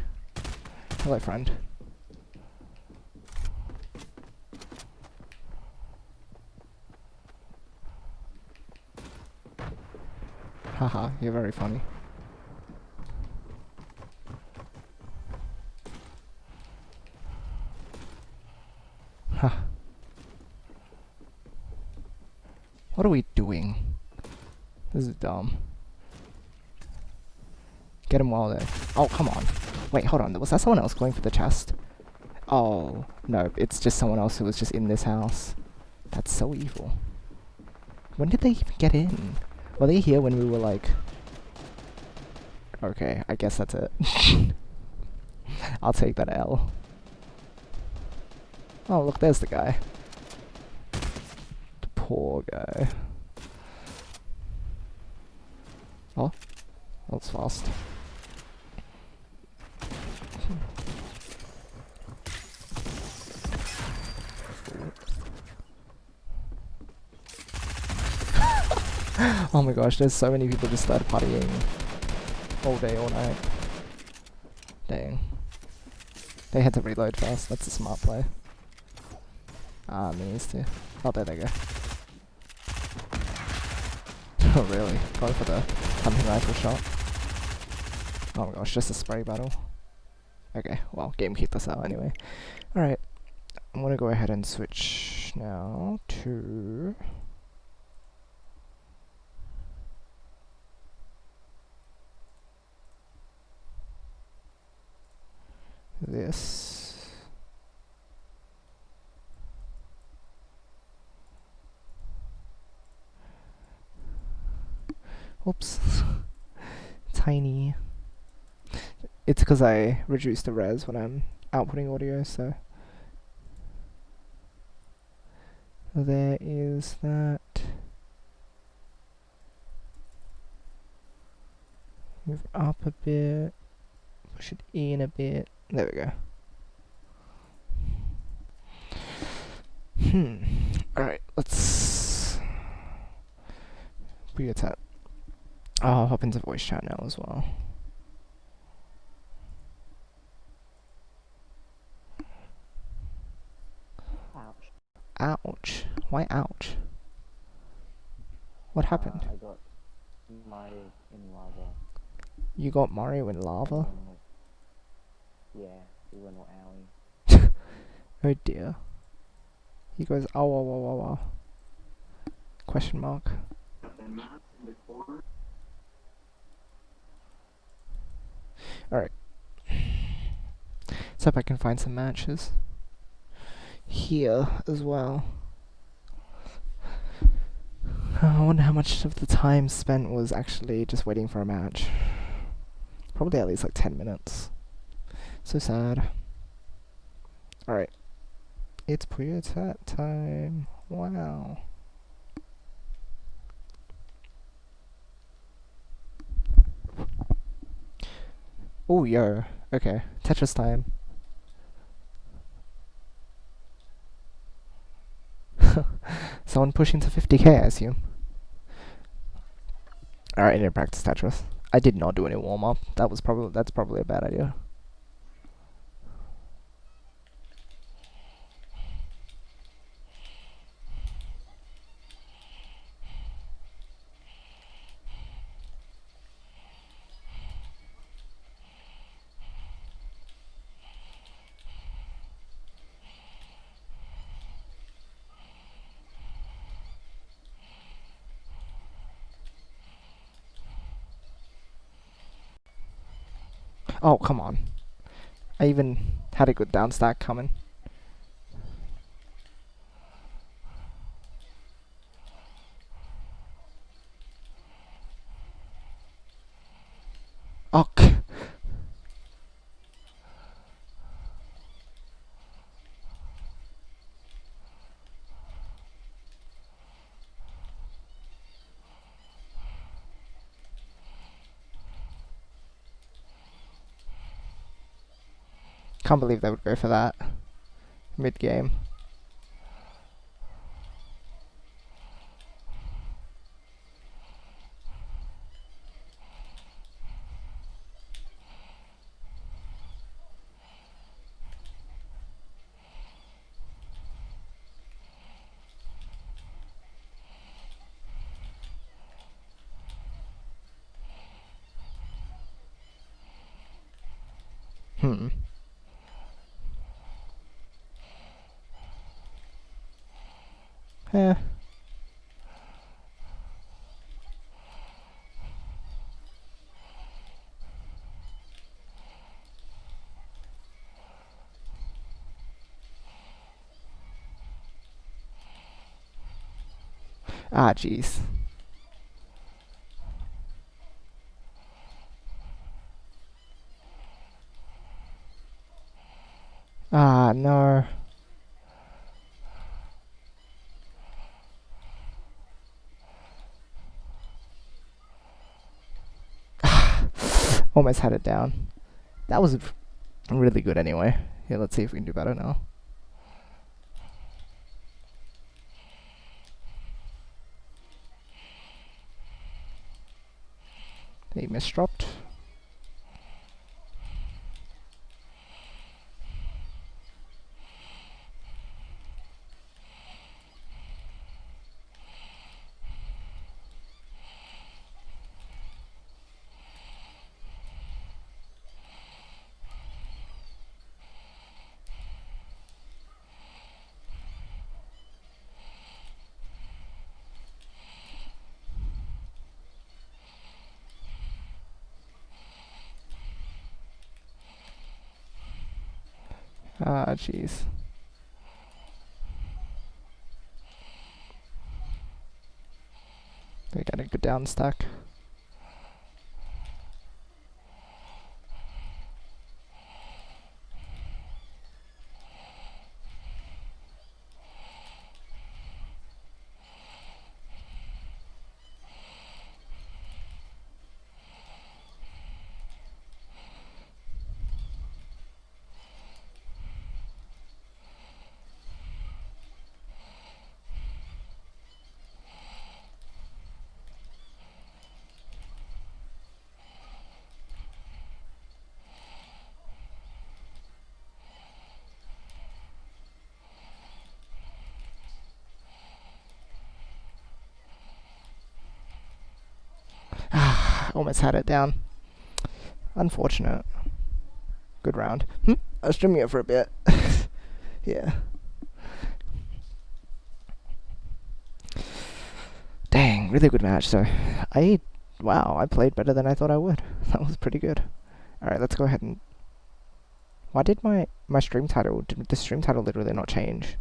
Speaker 1: Hello, friend. Haha, you're very funny. Ha. What are we doing? This is dumb. Get him while there. Oh, come on. Wait, hold on. Was that someone else going for the chest? Oh, no. It's just someone else who was just in this house. That's so evil. When did they even get in? Were they here when we were like... Okay, I guess that's it. I'll take that L. Oh, look, there's the guy. The poor guy. Oh, that was fast. Oh my gosh, there's so many people just started partying all day, all night. Dang. They had to reload fast, that's a smart play. Ah, minis too. Oh, there they go. Oh really? Go for the hunting rifle shot. Oh my gosh, just a spray battle. Okay, well, game kicked us out anyway. Alright, I'm gonna go ahead and switch now to... this. Oops. Tiny. It's because I reduce the res when I'm outputting audio, so. There is that. Move up a bit. Push it in a bit. There we go. Alright, let's... PuyoTet. I'll hop into voice chat now as well.
Speaker 2: Ouch.
Speaker 1: Ouch. Why ouch? What happened?
Speaker 2: I got Mario in lava.
Speaker 1: You got Mario in lava?
Speaker 2: Yeah, he went all owie.
Speaker 1: Oh dear. He goes, oh, oh, oh, oh, oh. Question mark. Alright. Let's hope I can find some matches. here as well. I wonder how much of the time spent was actually just waiting for a match. Probably at least like 10 minutes. So sad. Alright. It's PuyoTet time. Wow. Oh, yo. Okay. Tetris time. Someone pushing to 50k, I assume. Alright, I need to practice Tetris. I did not do any warm-up. That's probably a bad idea. Oh, come on. I even had a good down stack coming. Oh, can't believe they would go for that mid-game. Hmm. Eh. Ah, jeez. Ah, no. Almost had it down. That was really good anyway. Yeah, let's see if we can do better now. He misdropped. Ah, jeez. We got a good down stack. Almost had it down. Unfortunate. Good round. I was streaming it for a bit. Yeah. Dang, really good match. So, wow, I played better than I thought I would. That was pretty good. Alright, let's go ahead and Why did my stream title, did the stream title literally not change?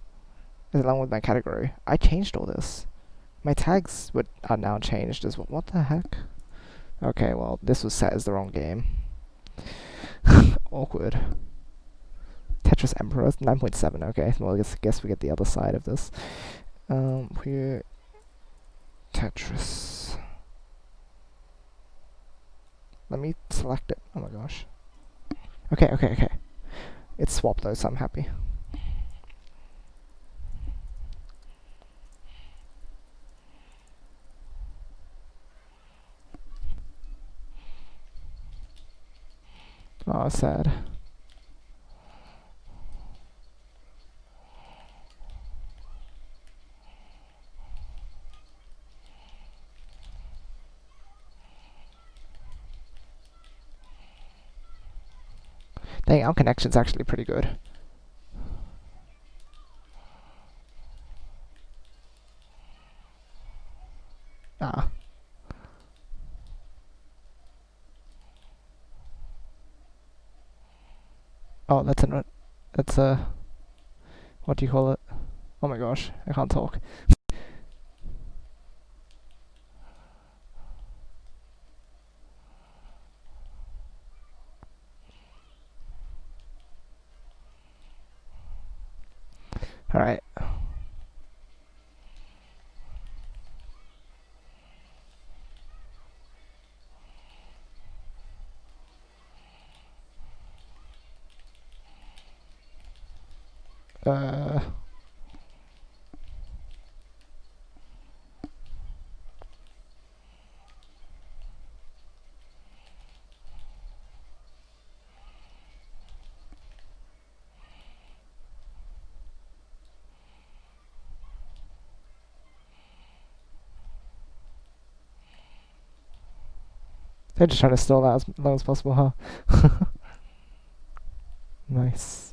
Speaker 1: Along with my category. I changed all this. My tags are now changed as well. What the heck? Okay, well, this was set as the wrong game. Awkward. Tetris Emperor 9.7. Okay, well, I guess we get the other side of this. Here, Tetris. Let me select it. Oh my gosh. Okay. It's swapped though, so I'm happy. Oh, sad. Dang, our connection's actually pretty good. Ah. Oh, that's a, what do you call it? Oh my gosh, I can't talk. Alright. Uh, they're just trying to stall that as long as possible, huh? Nice.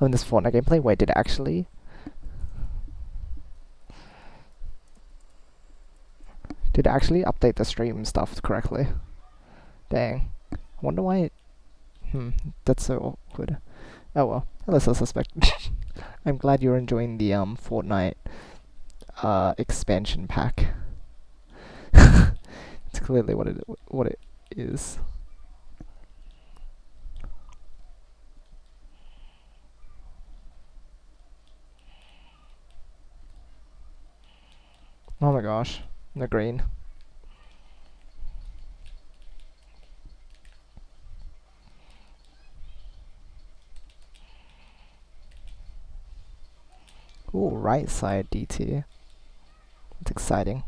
Speaker 1: Oh, in this Fortnite gameplay, wait, did it actually? Did it actually update the stream stuff correctly? Dang. I wonder why it... that's so awkward. Oh well, at least I suspect. I'm glad you're enjoying the Fortnite expansion pack. It's clearly what it is. Oh my gosh, the green. Ooh, right side DT. It's exciting.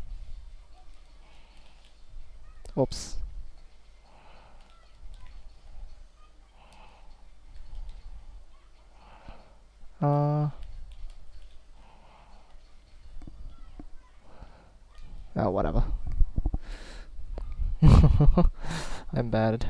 Speaker 1: Oops. Oh, whatever. I'm bad.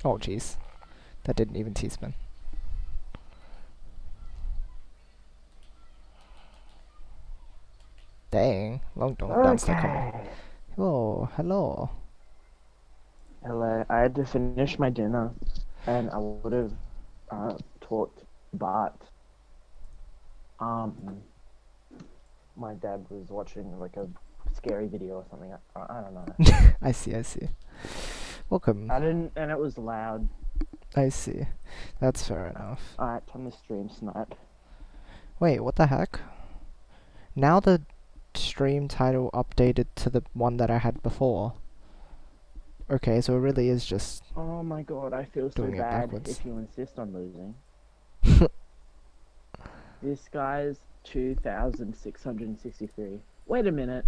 Speaker 1: Oh, jeez. That didn't even T-spin. Dang. Long downstairs coming. Oh, hello.
Speaker 2: Hello. I had to finish my dinner, and I would have talked, but my dad was watching like a scary video or something. I don't know.
Speaker 1: I see. Welcome.
Speaker 2: I didn't, and it was loud.
Speaker 1: I see. That's fair enough.
Speaker 2: Alright, time to stream snipe.
Speaker 1: Wait, what the heck? Now the stream title updated to the one that I had before. Okay, so it really is just...
Speaker 2: Oh my god, I feel so
Speaker 1: Doing it
Speaker 2: bad
Speaker 1: backwards.
Speaker 2: if you insist on losing. This guy's 2,663. Wait a minute.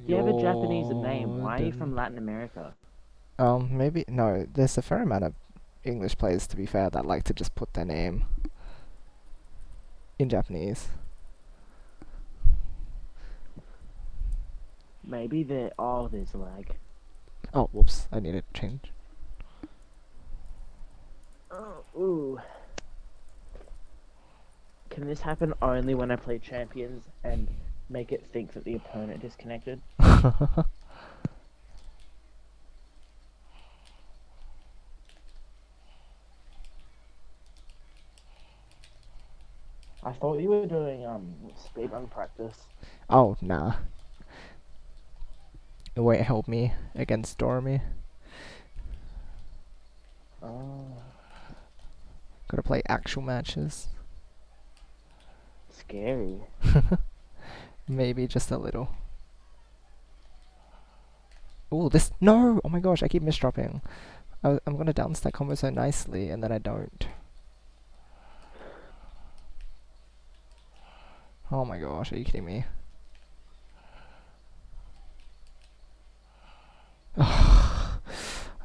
Speaker 2: You have a Japanese name. Why are you from Latin America?
Speaker 1: Maybe... No, there's a fair amount of English players, to be fair, that like to just put their name in Japanese.
Speaker 2: Maybe there. Oh, there's lag.
Speaker 1: Oh, whoops! I need to change.
Speaker 2: Oh, ooh. Can this happen only when I play champions and make it think that the opponent disconnected? I thought you were doing speedrun practice.
Speaker 1: Oh, nah. It won't help me against Dormy.
Speaker 2: Oh,
Speaker 1: Gotta play actual matches.
Speaker 2: scary.
Speaker 1: Maybe just a little. Oh, this. No! Oh my gosh, I keep misdropping. I'm gonna downstack combo so nicely, and then I don't. Oh my gosh, are you kidding me?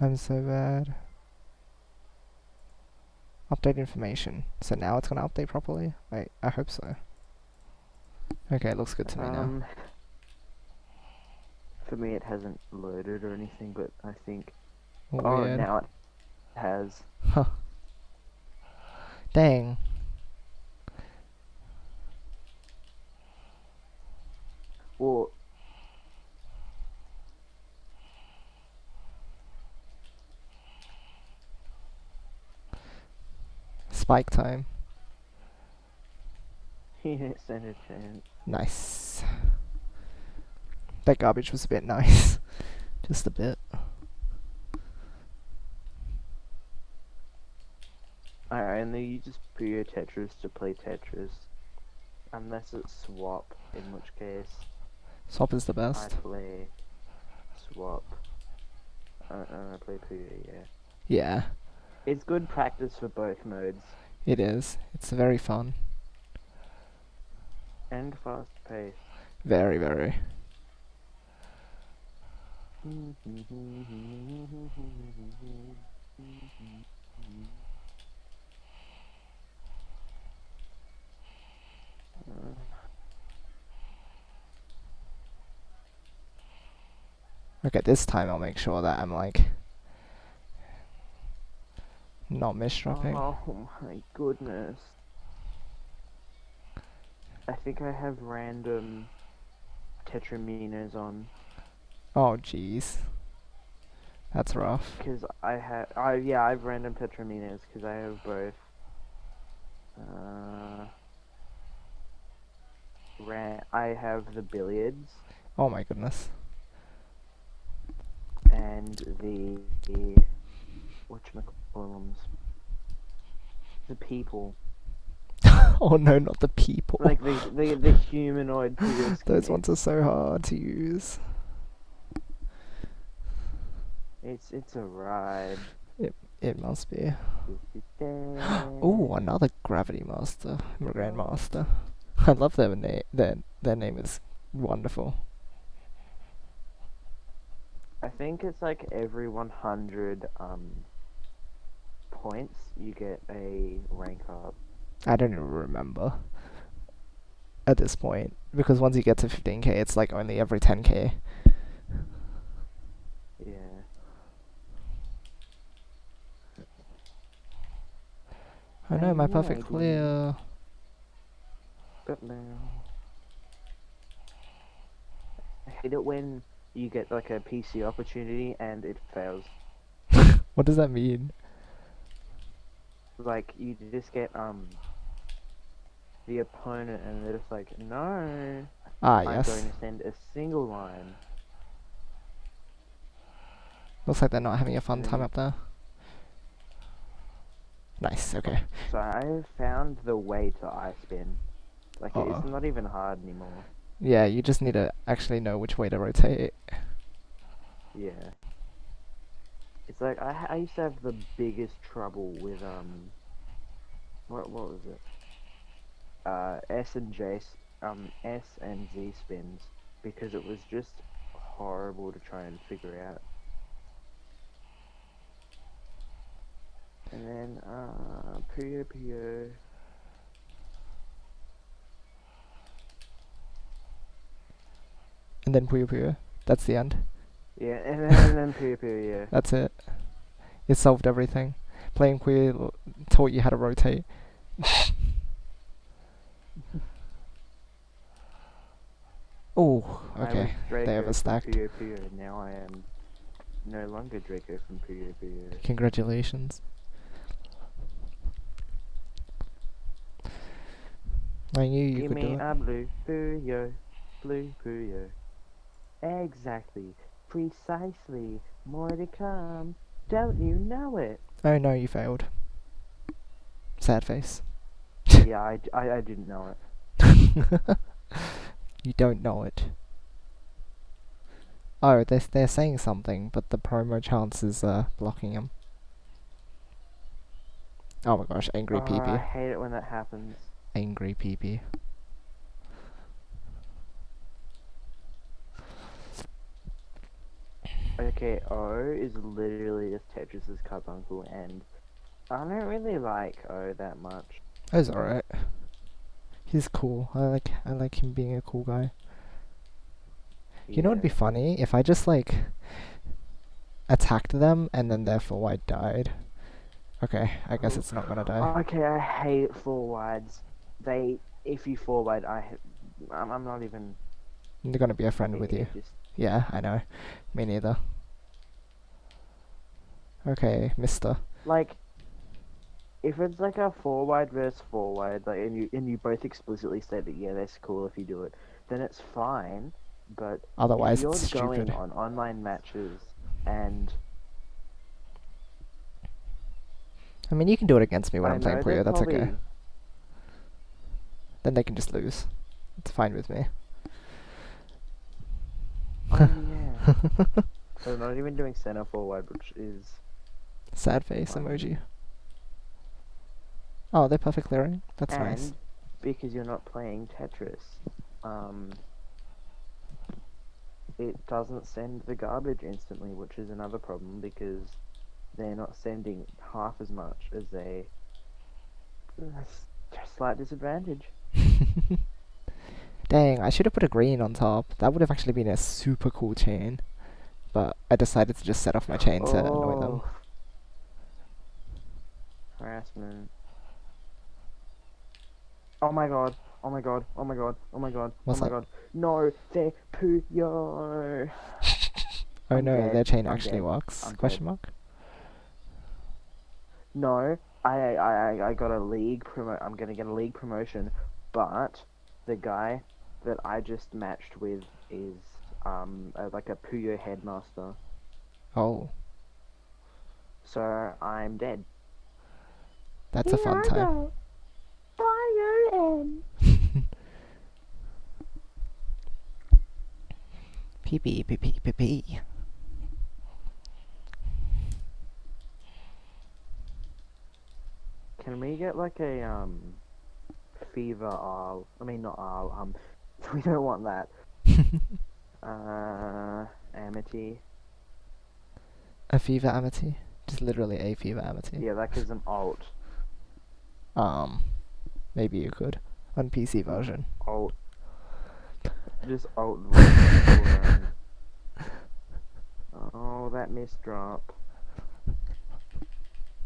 Speaker 1: I'm so bad. Update information. So now it's gonna update properly? Wait, I hope so. Okay, it looks good to me now.
Speaker 2: For me, it hasn't loaded or anything, but I think. Oh,
Speaker 1: Weird.
Speaker 2: now it has.
Speaker 1: Huh. Dang.
Speaker 2: Well,
Speaker 1: Spike time.
Speaker 2: he didn't stand a chance.
Speaker 1: Nice. That garbage was a bit nice. Just a bit.
Speaker 2: I only use PuyoTet to play Tetris. Unless it's swap, in which case
Speaker 1: Swap is the
Speaker 2: I
Speaker 1: best.
Speaker 2: play swap. I play Puyo, yeah.
Speaker 1: Yeah,
Speaker 2: It's good practice for both modes.
Speaker 1: it is. It's very fun.
Speaker 2: And fast paced.
Speaker 1: Very, very. Okay, this time I'll make sure that I'm like not misdropping.
Speaker 2: Oh my goodness. I think I have random tetraminos on.
Speaker 1: Oh jeez. That's rough.
Speaker 2: Because I have random tetraminos because I have both. I have the billiards
Speaker 1: Oh my goodness.
Speaker 2: and the whatchamacallums. The people.
Speaker 1: Oh no, not the people.
Speaker 2: Like the humanoid people.
Speaker 1: Those ones are so hard to use.
Speaker 2: It's a ride.
Speaker 1: It must be. Oh, another Gravity Master, Grandmaster. I love their name. Their name is wonderful.
Speaker 2: I think it's like every 100 points you get a rank up.
Speaker 1: I don't even remember at this point because once you get to 15k, it's like only every 10k.
Speaker 2: Yeah.
Speaker 1: I know my perfect
Speaker 2: idea.
Speaker 1: clear.
Speaker 2: But now, I hate it when you get like a PC opportunity and it fails.
Speaker 1: What does that mean?
Speaker 2: Like you just get the opponent and they're just like, no,
Speaker 1: Ah,
Speaker 2: I'm
Speaker 1: yes.
Speaker 2: going to send a single line.
Speaker 1: Looks like they're not having a fun
Speaker 2: And then
Speaker 1: time
Speaker 2: you-
Speaker 1: up there. Nice. Okay.
Speaker 2: So I have found the way to I spin. Like
Speaker 1: Uh-oh.
Speaker 2: it's not even hard anymore.
Speaker 1: Yeah, you just need to actually know which way to rotate.
Speaker 2: Yeah. It's like I used to have the biggest trouble with what was it? S and S and Z spins because it was just horrible to try and figure out. And then, Puyo.
Speaker 1: And then Puyo Puyo. That's the end.
Speaker 2: Yeah, and then Puyo, yeah.
Speaker 1: That's it. It solved everything. Playing Puyo taught you how to rotate. Oh,
Speaker 2: I was
Speaker 1: okay. They
Speaker 2: Draco from
Speaker 1: overstacked.
Speaker 2: Puyo, and now I am no longer Draco from Puyo.
Speaker 1: Congratulations. I knew you
Speaker 2: Give
Speaker 1: could do
Speaker 2: me
Speaker 1: it.
Speaker 2: a blue Puyo. Exactly, precisely, more to come. Don't you know it?
Speaker 1: Oh no, you failed. Sad face.
Speaker 2: Yeah, I didn't know it.
Speaker 1: You don't know it. Oh, they're saying something, but the promo chance is blocking him. Oh my gosh, angry
Speaker 2: Oh, I
Speaker 1: peepee.
Speaker 2: hate it when that happens.
Speaker 1: Angry peepee.
Speaker 2: Okay, O is literally just Tetris's carbuncle, and I don't really like O that much.
Speaker 1: That's alright. He's cool. I like him being a cool guy. You know what'd be
Speaker 2: Yeah.
Speaker 1: funny? If I just like attacked them and then therefore I died. Okay, I guess it's not gonna die.
Speaker 2: Okay, I hate four wides. If you four wide, I'm not even.
Speaker 1: They're gonna be a friend with you.
Speaker 2: It just
Speaker 1: Yeah, I know. Me neither. Okay, mister.
Speaker 2: like if it's like a four wide versus four wide, like and you both explicitly say that yeah, that's cool if you do it, then it's fine. But if
Speaker 1: Otherwise
Speaker 2: you're
Speaker 1: it's
Speaker 2: going
Speaker 1: stupid.
Speaker 2: on online matches and
Speaker 1: I mean, you can do it against me when
Speaker 2: I
Speaker 1: I'm playing
Speaker 2: know they're
Speaker 1: Puyo, that's okay.
Speaker 2: probably
Speaker 1: Then they can just lose. It's fine with me.
Speaker 2: oh yeah, they're not even doing center forward, which is
Speaker 1: Sad face
Speaker 2: funny.
Speaker 1: emoji. Oh, they're perfect clearing. That's
Speaker 2: And
Speaker 1: nice.
Speaker 2: because you're not playing Tetris, um, it doesn't send the garbage instantly, which is another problem because they're not sending half as much as they. That's a slight disadvantage.
Speaker 1: Dang, I should have put a green on top. That would have actually been a super cool chain. But I decided to just set off my chain to annoy them.
Speaker 2: Oh, harassment. Oh my god. Oh my god. Oh my god. Oh my god. Oh
Speaker 1: What's
Speaker 2: my
Speaker 1: up?
Speaker 2: god. No, they Puyo.
Speaker 1: Oh
Speaker 2: I'm
Speaker 1: no,
Speaker 2: dead.
Speaker 1: their chain
Speaker 2: I'm
Speaker 1: actually
Speaker 2: dead.
Speaker 1: works?
Speaker 2: I'm
Speaker 1: Question
Speaker 2: dead.
Speaker 1: mark?
Speaker 2: No, I got a league promo. I'm gonna get a league promotion, but the guy that I just matched with is like a Puyo headmaster.
Speaker 1: Oh,
Speaker 2: So I'm dead.
Speaker 1: that's a fun time.
Speaker 2: Go. Fire in.
Speaker 1: Pee pee pee pee pee pee.
Speaker 2: Can we get like a fever owl? I mean not owl. We don't want that. Amity.
Speaker 1: A fever amity? Just literally a fever amity.
Speaker 2: Yeah, that is an alt.
Speaker 1: Maybe you could. On PC version.
Speaker 2: Alt. Just alt version. Oh, that missed drop.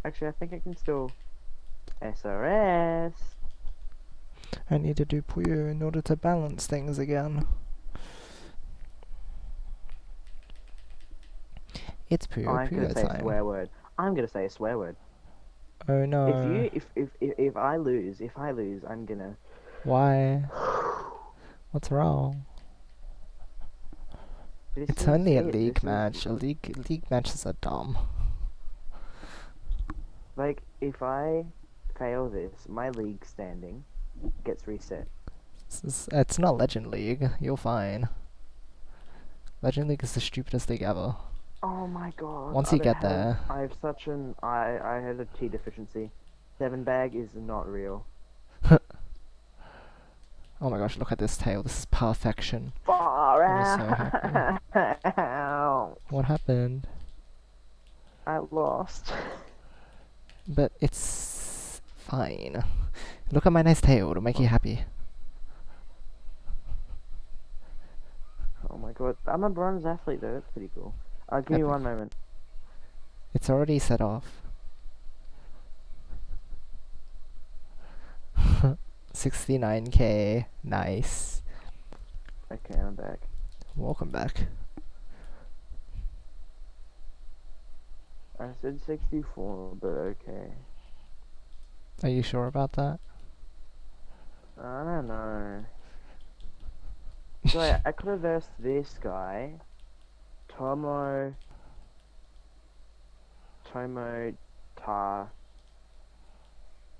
Speaker 2: Actually, I think I can still SRS.
Speaker 1: I need to do Puyo in order to balance things again. It's
Speaker 2: Oh,
Speaker 1: Puyo
Speaker 2: I'm gonna
Speaker 1: Puyo
Speaker 2: say a
Speaker 1: time.
Speaker 2: swear word. I'm gonna say a swear word.
Speaker 1: Oh no.
Speaker 2: If I lose, I'm gonna.
Speaker 1: Why? What's wrong?
Speaker 2: This
Speaker 1: It's
Speaker 2: is
Speaker 1: only a
Speaker 2: it.
Speaker 1: league
Speaker 2: This
Speaker 1: match.
Speaker 2: is
Speaker 1: League matches are dumb.
Speaker 2: like if I fail this, my league standing gets reset.
Speaker 1: It's not Legend League. You're fine. Legend League is the stupidest league ever.
Speaker 2: Oh my god!
Speaker 1: Once
Speaker 2: I
Speaker 1: you
Speaker 2: don't
Speaker 1: get
Speaker 2: have.
Speaker 1: there,
Speaker 2: I have such an. I had a T deficiency. 7 bag is not real.
Speaker 1: oh my gosh, look at this tail. This is perfection.
Speaker 2: Far
Speaker 1: I'm so happy.
Speaker 2: out.
Speaker 1: What happened?
Speaker 2: I lost.
Speaker 1: But it's fine. Look at my nice tail, it'll make you
Speaker 2: Oh,
Speaker 1: happy.
Speaker 2: oh my god, I'm a bronze athlete though. That's pretty cool. Give me
Speaker 1: Epic.
Speaker 2: one moment.
Speaker 1: It's already set off. 69k. Nice.
Speaker 2: Okay, I'm back.
Speaker 1: Welcome back.
Speaker 2: I said 64, but okay.
Speaker 1: Are you sure about that?
Speaker 2: I don't know. So I could have versed this guy, Tomo, Tomo Ta,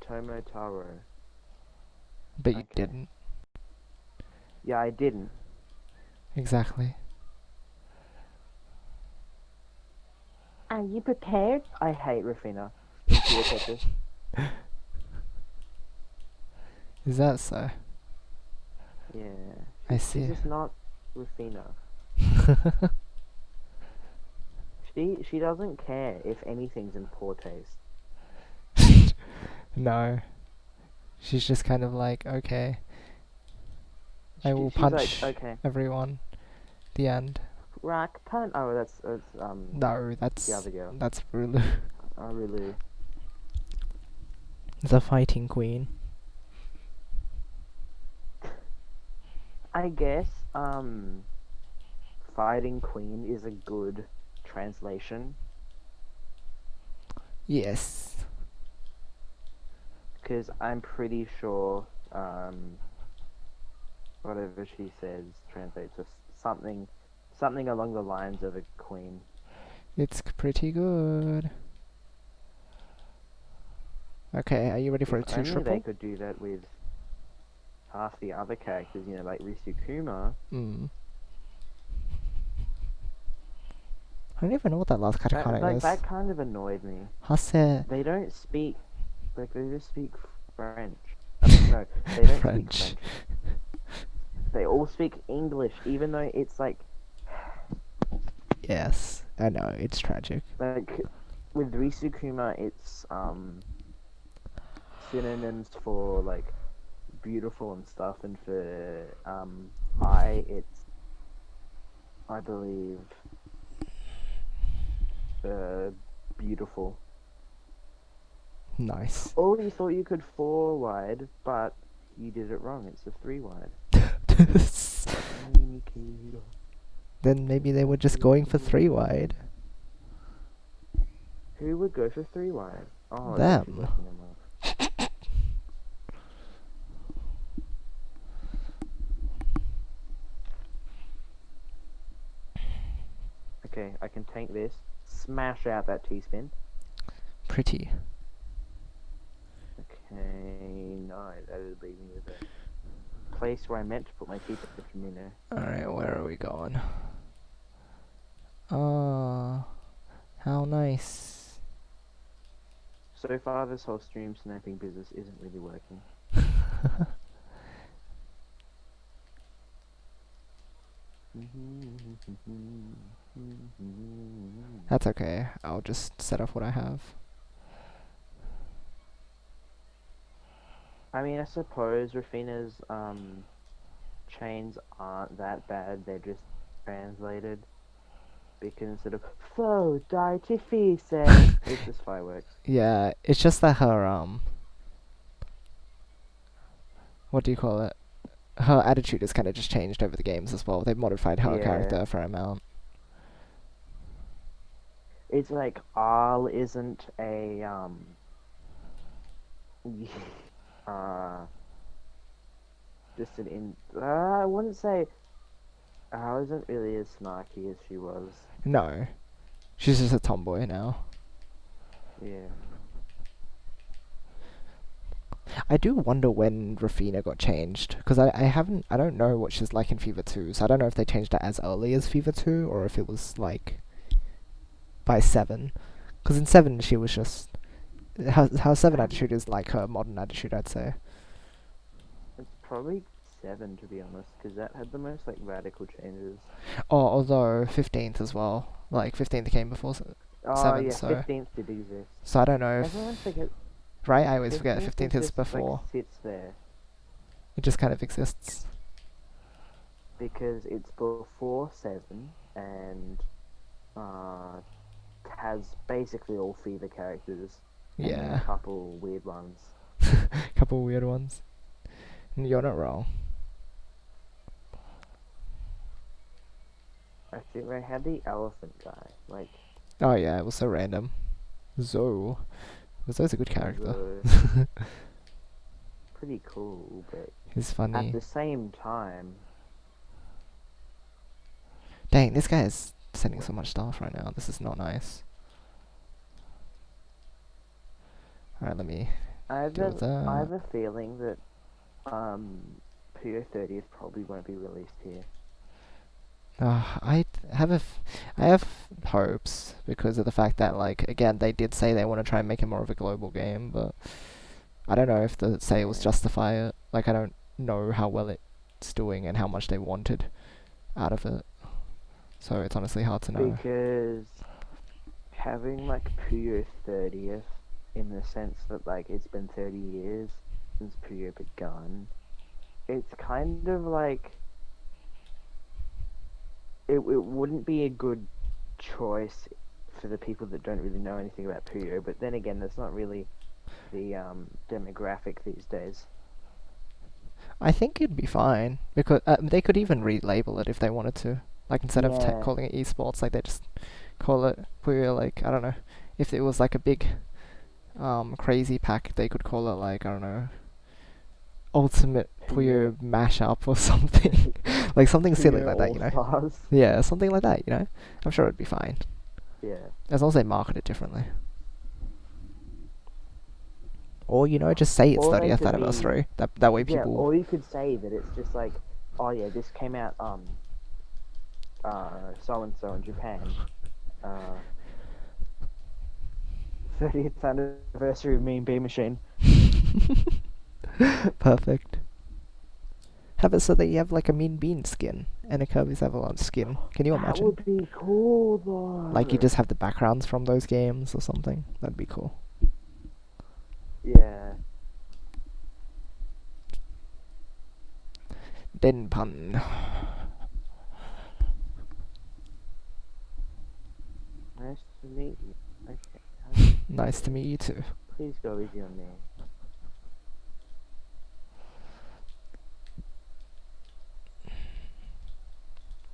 Speaker 2: Tomo Taro.
Speaker 1: But you
Speaker 2: Okay.
Speaker 1: didn't.
Speaker 2: Yeah, I didn't.
Speaker 1: Exactly.
Speaker 2: Are you prepared? I hate Rafina in PuyoTet.
Speaker 1: Is that so?
Speaker 2: Yeah,
Speaker 1: I
Speaker 2: she's
Speaker 1: see.
Speaker 2: just not Rafina. She doesn't care if anything's in poor taste.
Speaker 1: No. She's just kind of like, okay, I will
Speaker 2: She's like,
Speaker 1: punch
Speaker 2: okay,
Speaker 1: everyone. The end.
Speaker 2: rock punch. Oh, that's
Speaker 1: No,
Speaker 2: the other girl.
Speaker 1: that's Rulu.
Speaker 2: Oh, really?
Speaker 1: The fighting queen.
Speaker 2: I guess fighting queen is a good translation
Speaker 1: Yes.
Speaker 2: because I'm pretty sure whatever she says translates to something along the lines of a queen.
Speaker 1: It's pretty good. Okay, are you ready for
Speaker 2: If
Speaker 1: a 2
Speaker 2: only they
Speaker 1: triple?
Speaker 2: could do that with half the other characters, you know, like Risukuma.
Speaker 1: Mm. I don't even know what that last katakana is.
Speaker 2: That kind of annoyed me.
Speaker 1: Hase.
Speaker 2: They don't speak like they just speak French. I mean, no, they don't speak
Speaker 1: French.
Speaker 2: French. They all speak English, even though it's like
Speaker 1: Yes, I know, it's tragic.
Speaker 2: with Risukuma, it's synonyms for like beautiful and stuff, and for it's I believe beautiful.
Speaker 1: Nice.
Speaker 2: Oh, you thought you could 4 wide, but you did it wrong. It's a 3 wide.
Speaker 1: Then maybe they were just going for 3 wide.
Speaker 2: Who would go for 3 wide? Oh, Yoshi's
Speaker 1: Them.
Speaker 2: working them off. Okay, I can tank this. Smash out that T-spin.
Speaker 1: Pretty.
Speaker 2: Okay, no, that would leave me with a place where I meant to put my T-spin, you know.
Speaker 1: Alright, where are we going? Ah, how nice.
Speaker 2: So far, this whole stream sniping business isn't really working.
Speaker 1: That's okay. I'll just set off what I have.
Speaker 2: I mean, I suppose Rafina's chains aren't that bad. They're just translated because instead of "faux d'artifice," it's just fireworks.
Speaker 1: Yeah, it's just that her what do you call it? Her attitude has kind of just changed over the games as well. They've modified her character
Speaker 2: Yeah,
Speaker 1: a fair amount.
Speaker 2: it's like Arl isn't a just I wouldn't say Arl isn't really as snarky as she was.
Speaker 1: No, she's just a tomboy now.
Speaker 2: Yeah.
Speaker 1: I do wonder when Rafina got changed, because I don't know what she's like in Fever 2, so I don't know if they changed it as early as Fever 2, or if it was, like, by 7. Because in 7 she was just... Her 7 attitude is like her modern attitude, I'd say.
Speaker 2: It's probably 7 to be honest, because that had the most like radical changes.
Speaker 1: Oh, although 15th as well. Like, 15th came before
Speaker 2: Oh
Speaker 1: seventh,
Speaker 2: yeah,
Speaker 1: so
Speaker 2: 15th did exist.
Speaker 1: I don't know if
Speaker 2: Everyone forgets
Speaker 1: right. I always forget
Speaker 2: 15th
Speaker 1: 15th is
Speaker 2: just like
Speaker 1: before.
Speaker 2: sits there
Speaker 1: It just kind of exists.
Speaker 2: because it's before 7 and uh has basically all fever characters and then a
Speaker 1: Yeah,
Speaker 2: couple weird ones.
Speaker 1: couple weird ones. You're not wrong.
Speaker 2: I think they had the elephant guy, like
Speaker 1: Oh yeah, it was so random. Zoe. Zoe's a good character.
Speaker 2: the pretty cool, but
Speaker 1: He's
Speaker 2: at
Speaker 1: funny.
Speaker 2: the same time,
Speaker 1: Dang, this guy is sending so much stuff right now. This is not nice. Alright, let me deal with
Speaker 2: I
Speaker 1: that.
Speaker 2: have a feeling that Puyo 30th probably won't be released here.
Speaker 1: I have I have hopes because of the fact that, like, again, they did say they want to try and make it more of a global game, but I don't know if the sales
Speaker 2: Yeah,
Speaker 1: justify it. Like, I don't know how well it's doing and how much they wanted out of it. So it's honestly hard to know.
Speaker 2: because having like Puyo 30th in the sense that like it's been 30 years since Puyo begun, it's kind of like it wouldn't be a good choice for the people that don't really know anything about Puyo, but then again, that's not really the demographic these days.
Speaker 1: I think it'd be fine because they could even relabel it if they wanted to. Like, instead of
Speaker 2: Yeah,
Speaker 1: calling it esports, like they just call it Puyo. Like, I don't know, if it was like a big crazy pack, they could call it, like, I don't know, Ultimate
Speaker 2: Puyo
Speaker 1: Puyo mashup or something. Like something silly
Speaker 2: Puyo
Speaker 1: like that,
Speaker 2: All
Speaker 1: you know?
Speaker 2: Stars.
Speaker 1: Yeah, something like that, you know? I'm sure it'd be fine.
Speaker 2: Yeah.
Speaker 1: As long as they market it differently. Or, you know, just say it's
Speaker 2: Or they
Speaker 1: 30th
Speaker 2: could be,
Speaker 1: anniversary. That way
Speaker 2: yeah,
Speaker 1: people...
Speaker 2: or you could say that it's just like, oh yeah, this came out so and so in Japan. Uh 30th anniversary of Mean Bee Machine.
Speaker 1: Perfect. Have it so that you have like a Mean Bean skin and a Kirby's Avalanche skin. Can you
Speaker 2: That
Speaker 1: imagine?
Speaker 2: would be cool
Speaker 1: Like you
Speaker 2: though.
Speaker 1: just have the backgrounds from those games or something. That'd be cool.
Speaker 2: Yeah.
Speaker 1: Den pun.
Speaker 2: Nice to meet you. Okay.
Speaker 1: Nice to meet you too.
Speaker 2: Please go easy on me.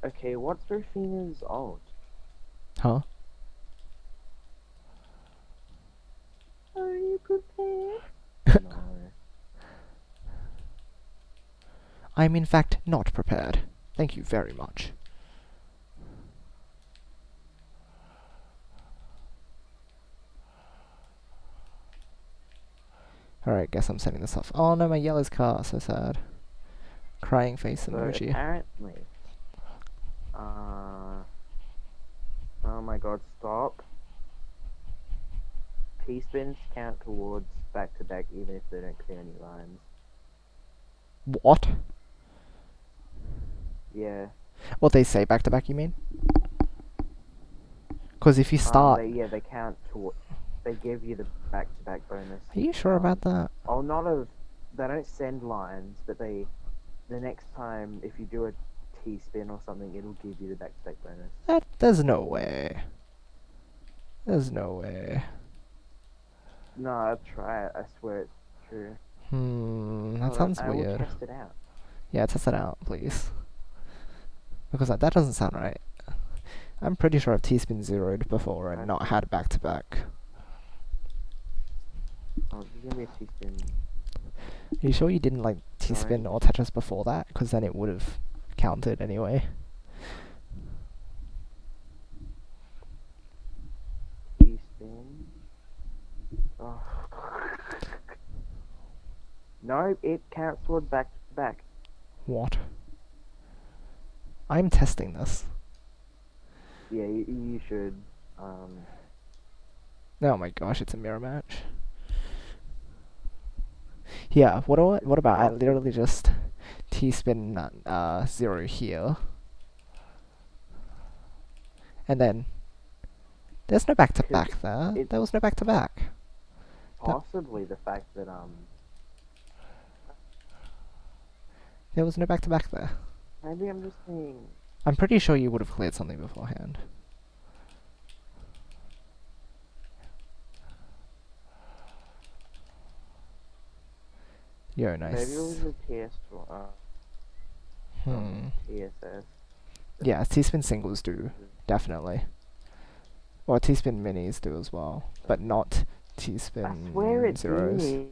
Speaker 2: Okay, what's Rufina's alt?
Speaker 1: Huh?
Speaker 2: Are you prepared? No.
Speaker 1: I'm in fact not prepared. Thank you very much. Alright, guess I'm sending this off. Oh no, my yellow's car. So sad. Crying face
Speaker 2: So
Speaker 1: emoji.
Speaker 2: apparently, oh my god, stop. T-spins count towards back-to-back even if they don't clear any lines.
Speaker 1: What?
Speaker 2: Yeah.
Speaker 1: What they say back to back, you mean? Because if you start...
Speaker 2: They count toward. They give you the back-to-back bonus.
Speaker 1: Are you sure about that?
Speaker 2: Oh, not of. They don't send lines, but they. The next time, if you do a T-spin or something, it'll give you the back-to-back bonus.
Speaker 1: There's no way. There's no way.
Speaker 2: No, I'll try it. I swear it's true.
Speaker 1: That sounds
Speaker 2: I will
Speaker 1: weird.
Speaker 2: test it out.
Speaker 1: Yeah, test it out, please. Because that doesn't sound right. I'm pretty sure I've T-spin zeroed before and not had back to back.
Speaker 2: Oh, just give me a T-spin.
Speaker 1: Are you sure you didn't like T-spin or Tetris before that? Because then it would have counted anyway.
Speaker 2: T-spin. Oh. No, it counts toward back-to-back.
Speaker 1: What? I'm testing this.
Speaker 2: Yeah, you should.
Speaker 1: Oh my gosh, it's a mirror match. Yeah, what about I literally just T-spin 0 here. And then There's no back to
Speaker 2: Because
Speaker 1: back there.
Speaker 2: it's
Speaker 1: There was no back to back. That
Speaker 2: possibly the fact that
Speaker 1: there was no back to back there.
Speaker 2: maybe I'm just being.
Speaker 1: I'm pretty sure you would have cleared something beforehand. Yo,
Speaker 2: Maybe it
Speaker 1: nice.
Speaker 2: was a TS4,
Speaker 1: Hmm.
Speaker 2: TSS.
Speaker 1: Yeah, T-spin singles do, definitely. Or T-spin minis do as well, but not
Speaker 2: I swear
Speaker 1: T-spin
Speaker 2: it
Speaker 1: zeros.
Speaker 2: did.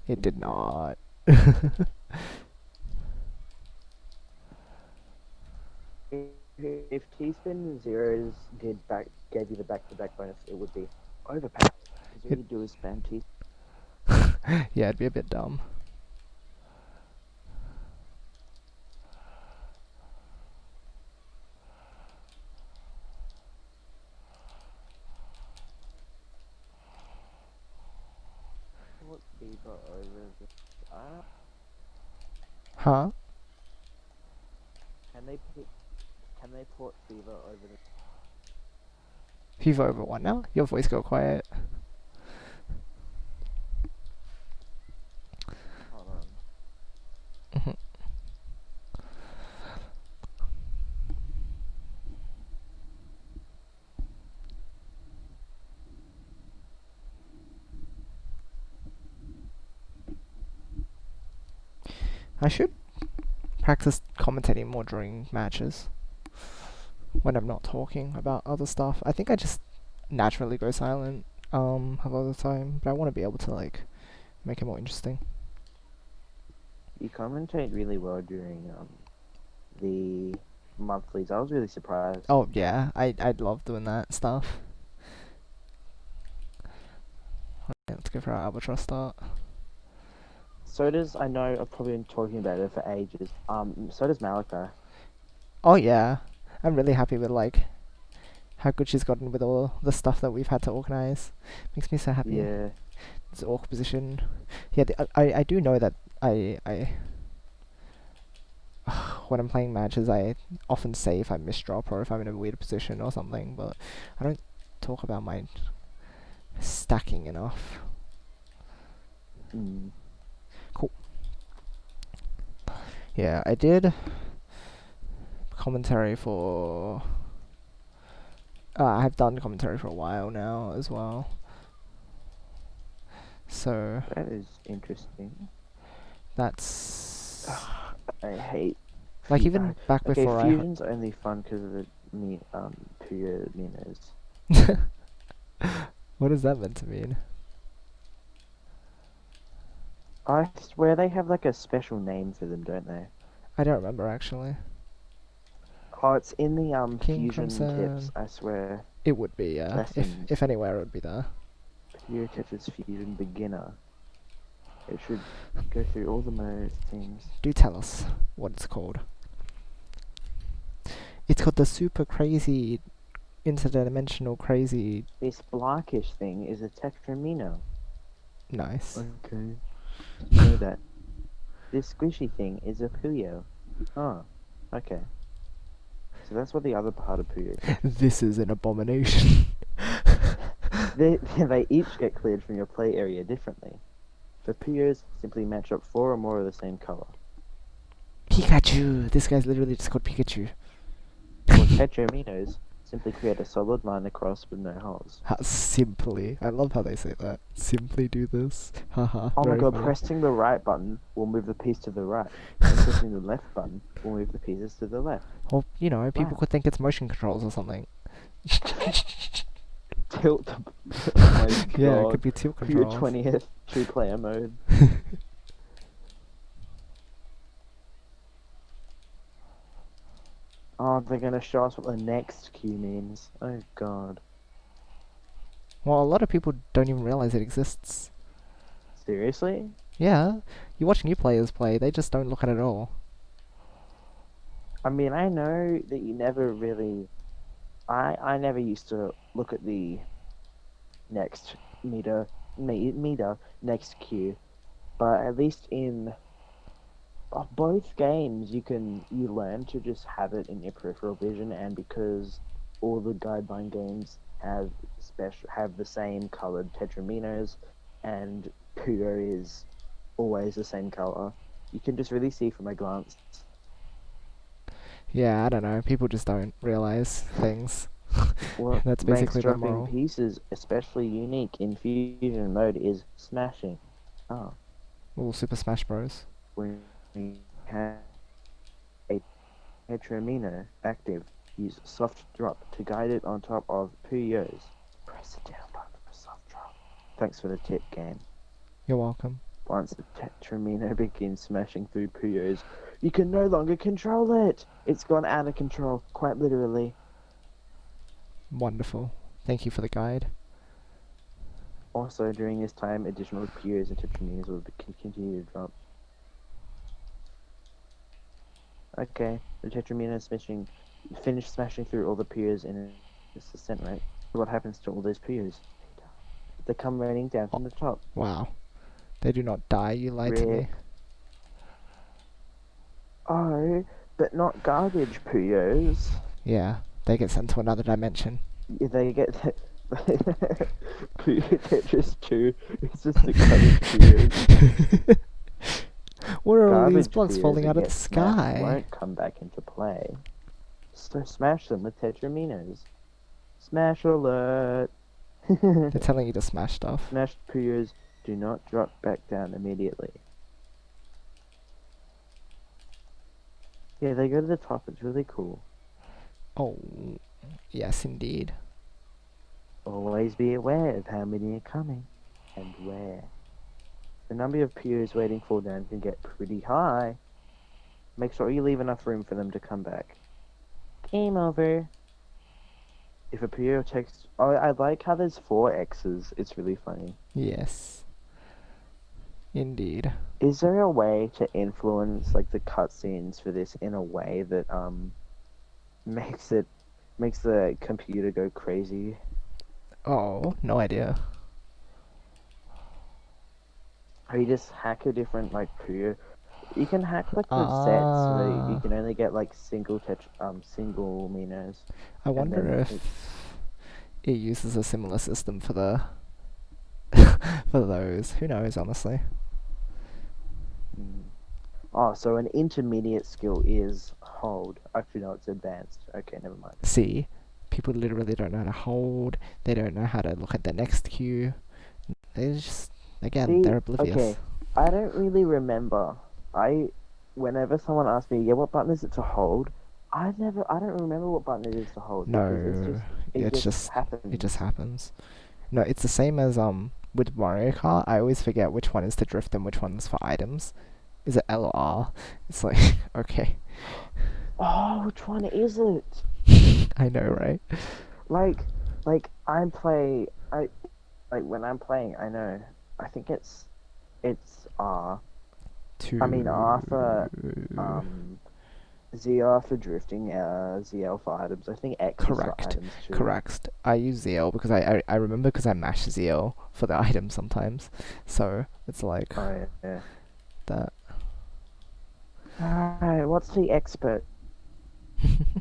Speaker 1: It did not.
Speaker 2: If T-spin zeros gave you the back-to-back bonus, it would be overpowered. Because all
Speaker 1: It,
Speaker 2: you do is spam T.
Speaker 1: yeah, it'd be a bit dumb.
Speaker 2: Port Fever over the.
Speaker 1: Huh?
Speaker 2: Can they put? Can they port Fever over the?
Speaker 1: FIFA over what now? Your voice got quiet.
Speaker 2: Hold on.
Speaker 1: Mhm. I should practice commentating more during matches when I'm not talking about other stuff. I think I just naturally go silent a lot of the time, but I want to be able to like make it more interesting.
Speaker 2: You commentate really well during the monthlies. I was really surprised.
Speaker 1: Oh yeah, I'd love doing that stuff. Yeah, let's go for our albatross start.
Speaker 2: So does I know I've probably been talking about it for ages. So does Malika.
Speaker 1: Oh yeah, I'm really happy with like how good she's gotten with all the stuff that we've had to organize. Makes me so happy.
Speaker 2: Yeah.
Speaker 1: This awkward position. Yeah, I do know that I when I'm playing matches, I often say if I misdrop or if I'm in a weird position or something, but I don't talk about my stacking enough.
Speaker 2: Mm.
Speaker 1: Cool. Yeah, I did commentary for. I've done commentary for a while now as well. So
Speaker 2: That is interesting.
Speaker 1: that's
Speaker 2: I hate.
Speaker 1: like even back
Speaker 2: Okay,
Speaker 1: before
Speaker 2: fusion's only fun because of the Puyo Minos.
Speaker 1: what is that meant to mean?
Speaker 2: I swear they have like a special name for them, don't they?
Speaker 1: I don't remember actually.
Speaker 2: Oh, it's in the
Speaker 1: King
Speaker 2: fusion tips.
Speaker 1: Crimson.
Speaker 2: I swear.
Speaker 1: It would be, yeah.
Speaker 2: Lessons.
Speaker 1: If anywhere, it would be there.
Speaker 2: PuyoTet is fusion beginner. It should go through all the modes, things.
Speaker 1: Do tell us what it's called. It's called the super crazy, interdimensional crazy.
Speaker 2: This blackish thing is a Tetramino.
Speaker 1: Nice.
Speaker 2: Okay. Know that. This squishy thing is a Puyo. Oh, okay. So that's what the other part of Puyo is.
Speaker 1: This is an abomination.
Speaker 2: They each get cleared from your play area differently. For Puyos, simply match up 4 or more of the same color.
Speaker 1: Pikachu! This guy's literally just called Pikachu.
Speaker 2: For Tetraminos, simply create a solid line across with no holes.
Speaker 1: Simply. I love how they say that. Simply do this. Haha.
Speaker 2: Oh my
Speaker 1: Very
Speaker 2: god,
Speaker 1: funny.
Speaker 2: pressing the right button will move the piece to the right, and pressing the left button will move the pieces to the left.
Speaker 1: Well, you know, people
Speaker 2: Wow.
Speaker 1: could think it's motion controls or something.
Speaker 2: Tilt. Oh my
Speaker 1: Yeah, it
Speaker 2: god.
Speaker 1: could be tilt
Speaker 2: Puyo
Speaker 1: controls.
Speaker 2: 20th true player mode. Oh, they're gonna show us what the next Q means. Oh god.
Speaker 1: Well, a lot of people don't even realize it exists.
Speaker 2: Seriously?
Speaker 1: Yeah, you watch new players play, they just don't look at it at all.
Speaker 2: I mean, I know that you never really. I never used to look at the next meter next Q, but at least in both games you learn to just have it in your peripheral vision, and because all the guideline games have the same colored tetraminos, and Puyo is always the same color. You can just really see from a glance.
Speaker 1: Yeah, I don't know. People just don't realize things.
Speaker 2: What
Speaker 1: That's
Speaker 2: makes
Speaker 1: basically the
Speaker 2: dropping
Speaker 1: moral.
Speaker 2: pieces especially unique in fusion mode is smashing. Oh,
Speaker 1: Ooh, Super Smash Bros.
Speaker 2: when you have a tetramino active, use soft drop to guide it on top of Puyo's. Press the down button for soft drop. Thanks for the tip, game.
Speaker 1: You're welcome.
Speaker 2: Once the tetramino begins smashing through Puyo's, you can no longer control it. It's gone out of control, quite literally.
Speaker 1: Wonderful. Thank you for the guide.
Speaker 2: Also, during this time, additional Puyos and tetraminos will continue to drop. Okay, the tetramino is finished smashing through all the Puyos in its descent, right? What happens to all those Puyos? They come raining down
Speaker 1: Oh,
Speaker 2: from the top.
Speaker 1: wow. They do not die, you lied to me.
Speaker 2: Rip. Oh, but not garbage Puyos.
Speaker 1: Yeah, they get sent to another dimension.
Speaker 2: Yeah, they get Puyo Tetris 2. It's just the garbage Puyos.
Speaker 1: What are all these
Speaker 2: Garbage
Speaker 1: blocks
Speaker 2: Puyos
Speaker 1: falling
Speaker 2: that
Speaker 1: out of the
Speaker 2: get smashed
Speaker 1: sky?
Speaker 2: won't come back into play. So smash them with tetraminos. Smash alert!
Speaker 1: They're telling you to smash stuff.
Speaker 2: Smashed Puyos do not drop back down immediately. Yeah, they go to the top. It's really cool.
Speaker 1: Oh, yes, indeed.
Speaker 2: Always be aware of how many are coming and where. The number of Puyos waiting fall down can get pretty high. Make sure you leave enough room for them to come back. Game over. If a Puyo takes... Oh, I like how there's 4 X's. It's really funny.
Speaker 1: Yes. Indeed.
Speaker 2: Is there a way to influence like the cutscenes for this in a way that makes the computer go crazy?
Speaker 1: Oh, no idea.
Speaker 2: Or you just hack a different like Puyo. You can hack like the sets so that you can only get like single minos.
Speaker 1: I wonder
Speaker 2: then
Speaker 1: if it uses a similar system for the for those. Who knows, honestly.
Speaker 2: Oh, so an intermediate skill is hold. Actually, no, it's advanced. Okay, never mind.
Speaker 1: See, people literally don't know how to hold. They don't know how to look at the next cue. They just, again, they're oblivious.
Speaker 2: Okay, I don't really remember. Whenever someone asks me, yeah, what button is it to hold? I don't remember what button it is to hold.
Speaker 1: No,
Speaker 2: It just happens.
Speaker 1: It just happens. No, it's the same as with Mario Kart. I always forget which one is to drift and which one's for items. Is it L or R? It's like, okay.
Speaker 2: Oh, which one is it?
Speaker 1: I know, right?
Speaker 2: Like when I'm playing, I know. I think it's R. I mean R for ZR for drifting, ZL for items. I think X is for items too.
Speaker 1: Correct. I use ZL because I remember because I mash ZL for the items sometimes. So it's like
Speaker 2: Oh yeah.
Speaker 1: that.
Speaker 2: Alright, what's the expert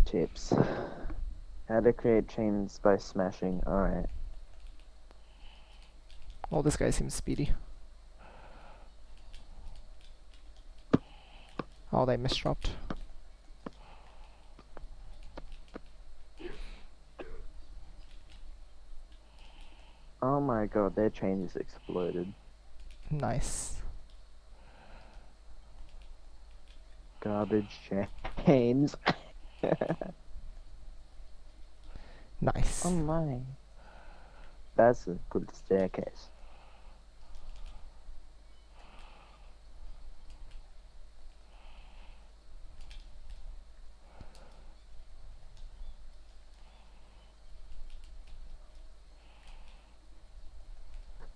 Speaker 2: tips? How to create chains by smashing. Alright.
Speaker 1: Oh, this guy seems speedy. Oh, they misdropped.
Speaker 2: Oh my god, their chain is exploded.
Speaker 1: Nice.
Speaker 2: Garbage chains.
Speaker 1: Nice.
Speaker 2: Oh my. That's a good staircase.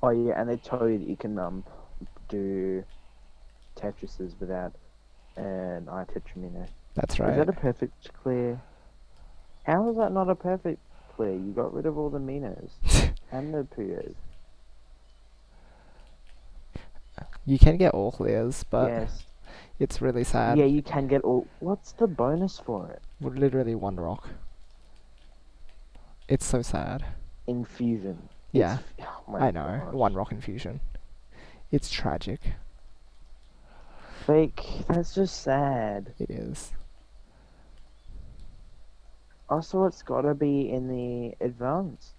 Speaker 2: Oh yeah, and they told you that you can do Tetrises without an tetramino.
Speaker 1: That's right.
Speaker 2: Is that a perfect clear? How is that not a perfect clear? You got rid of all the Minos and the Puyos.
Speaker 1: You can get all clears, but
Speaker 2: Yes.
Speaker 1: it's really sad.
Speaker 2: Yeah, you can get all. What's the bonus for it?
Speaker 1: Literally one rock. It's so sad.
Speaker 2: infusion.
Speaker 1: Yeah,
Speaker 2: Oh my
Speaker 1: I know. One
Speaker 2: gosh.
Speaker 1: rock infusion. It's tragic.
Speaker 2: Like, that's just sad.
Speaker 1: It is.
Speaker 2: Also, it's gotta be in the advanced,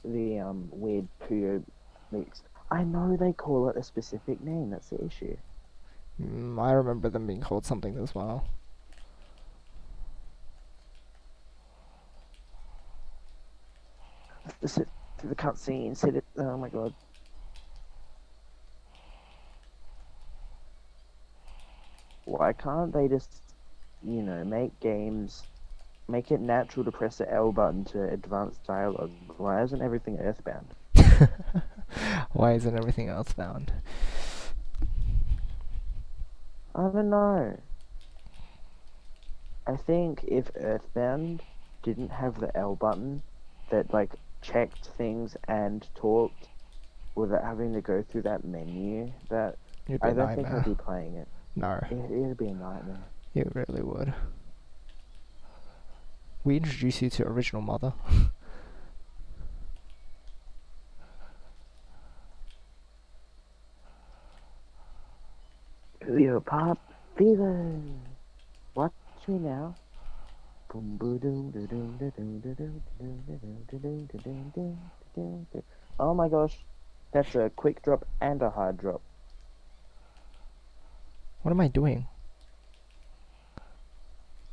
Speaker 2: the weird Puyo mix. I know they call it a specific name, that's the issue.
Speaker 1: I remember them being called something as well.
Speaker 2: Sit through the cutscene, sit it. Oh my god. Why can't they just, make games, make it natural to press the L button to advance dialogue? Why isn't everything Earthbound?
Speaker 1: Why isn't everything else found?
Speaker 2: I don't know. I think if Earthbound didn't have the L button that like checked things and talked without having to go through that menu, that
Speaker 1: It'd be
Speaker 2: I
Speaker 1: a
Speaker 2: don't think I'd
Speaker 1: nightmare.
Speaker 2: be playing it.
Speaker 1: No,
Speaker 2: It'd be a nightmare.
Speaker 1: it really would. We introduce you to original mother.
Speaker 2: Yo, pop fever. Watch me now. Boom, boom, doom, da, doom, da, doom, da, doom, da, doom, da, doom, da, doom, da, doom, doom, da, doom, da. Oh my gosh, that's a quick drop and a hard drop.
Speaker 1: What am I doing?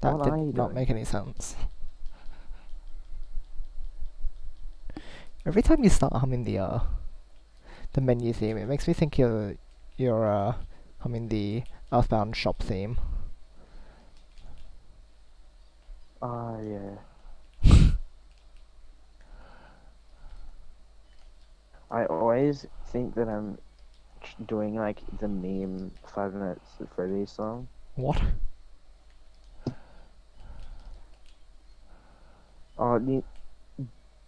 Speaker 1: That
Speaker 2: What
Speaker 1: did
Speaker 2: are you
Speaker 1: not
Speaker 2: doing?
Speaker 1: make any sense. Every time you start humming the menu theme, it makes me think you're humming the Earthbound shop theme.
Speaker 2: Oh yeah. I always think that I'm doing like the meme Five Nights at Freddy's song.
Speaker 1: What?
Speaker 2: Oh,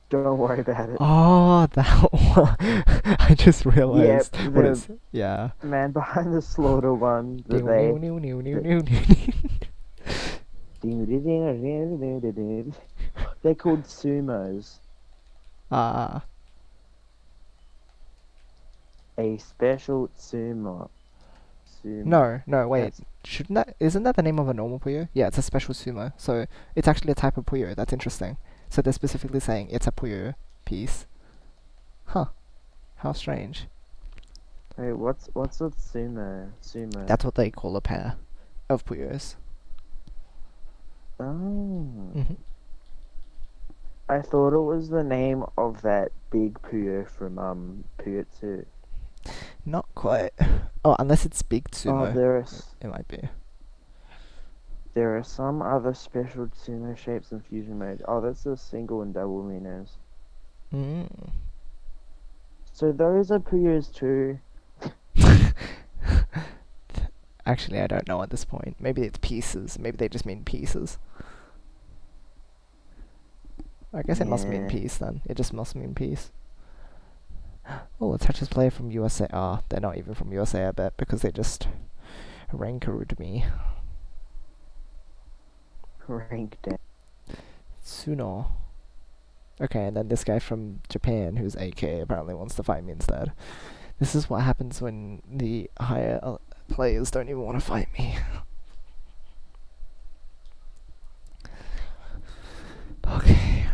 Speaker 2: don't worry about it.
Speaker 1: Oh, that one. I just
Speaker 2: Yep,
Speaker 1: realized what
Speaker 2: the
Speaker 1: it's. Yeah.
Speaker 2: man behind the slaughter one that
Speaker 1: New new
Speaker 2: they.
Speaker 1: new new new
Speaker 2: That,
Speaker 1: new new.
Speaker 2: they're called sumos.
Speaker 1: Ah.
Speaker 2: A special sumo. Sumo.
Speaker 1: No, no, wait.
Speaker 2: That's
Speaker 1: Shouldn't that? Isn't that the name of a normal Puyo? Yeah, it's a special sumo. So it's actually a type of Puyo. That's interesting. So they're specifically saying it's a Puyo piece. Huh. How strange.
Speaker 2: Wait, what's a sumo? Sumo.
Speaker 1: That's what they call a pair of Puyos.
Speaker 2: Oh.
Speaker 1: Hmm.
Speaker 2: I thought it was the name of that big Puyo from PuyoTet.
Speaker 1: Not quite. Oh, unless it's Big
Speaker 2: Oh,
Speaker 1: Sumo. It might be.
Speaker 2: there are some other special sumo shapes in fusion mode. Oh, that's the single and double minos.
Speaker 1: Mm.
Speaker 2: So those are Puyos too.
Speaker 1: Actually, I don't know at this point. Maybe it's pieces. Maybe they just mean pieces. I guess it must mean
Speaker 2: Yeah.
Speaker 1: piece then. It just must mean piece. Oh, let's touch this player from USA. Ah, they're not even from USA, I bet, because they just rankered me.
Speaker 2: Rank down.
Speaker 1: Tsuno. Okay, and then this guy from Japan, who's AK, apparently wants to fight me instead. This is what happens when the higher players don't even want to fight me. Okay.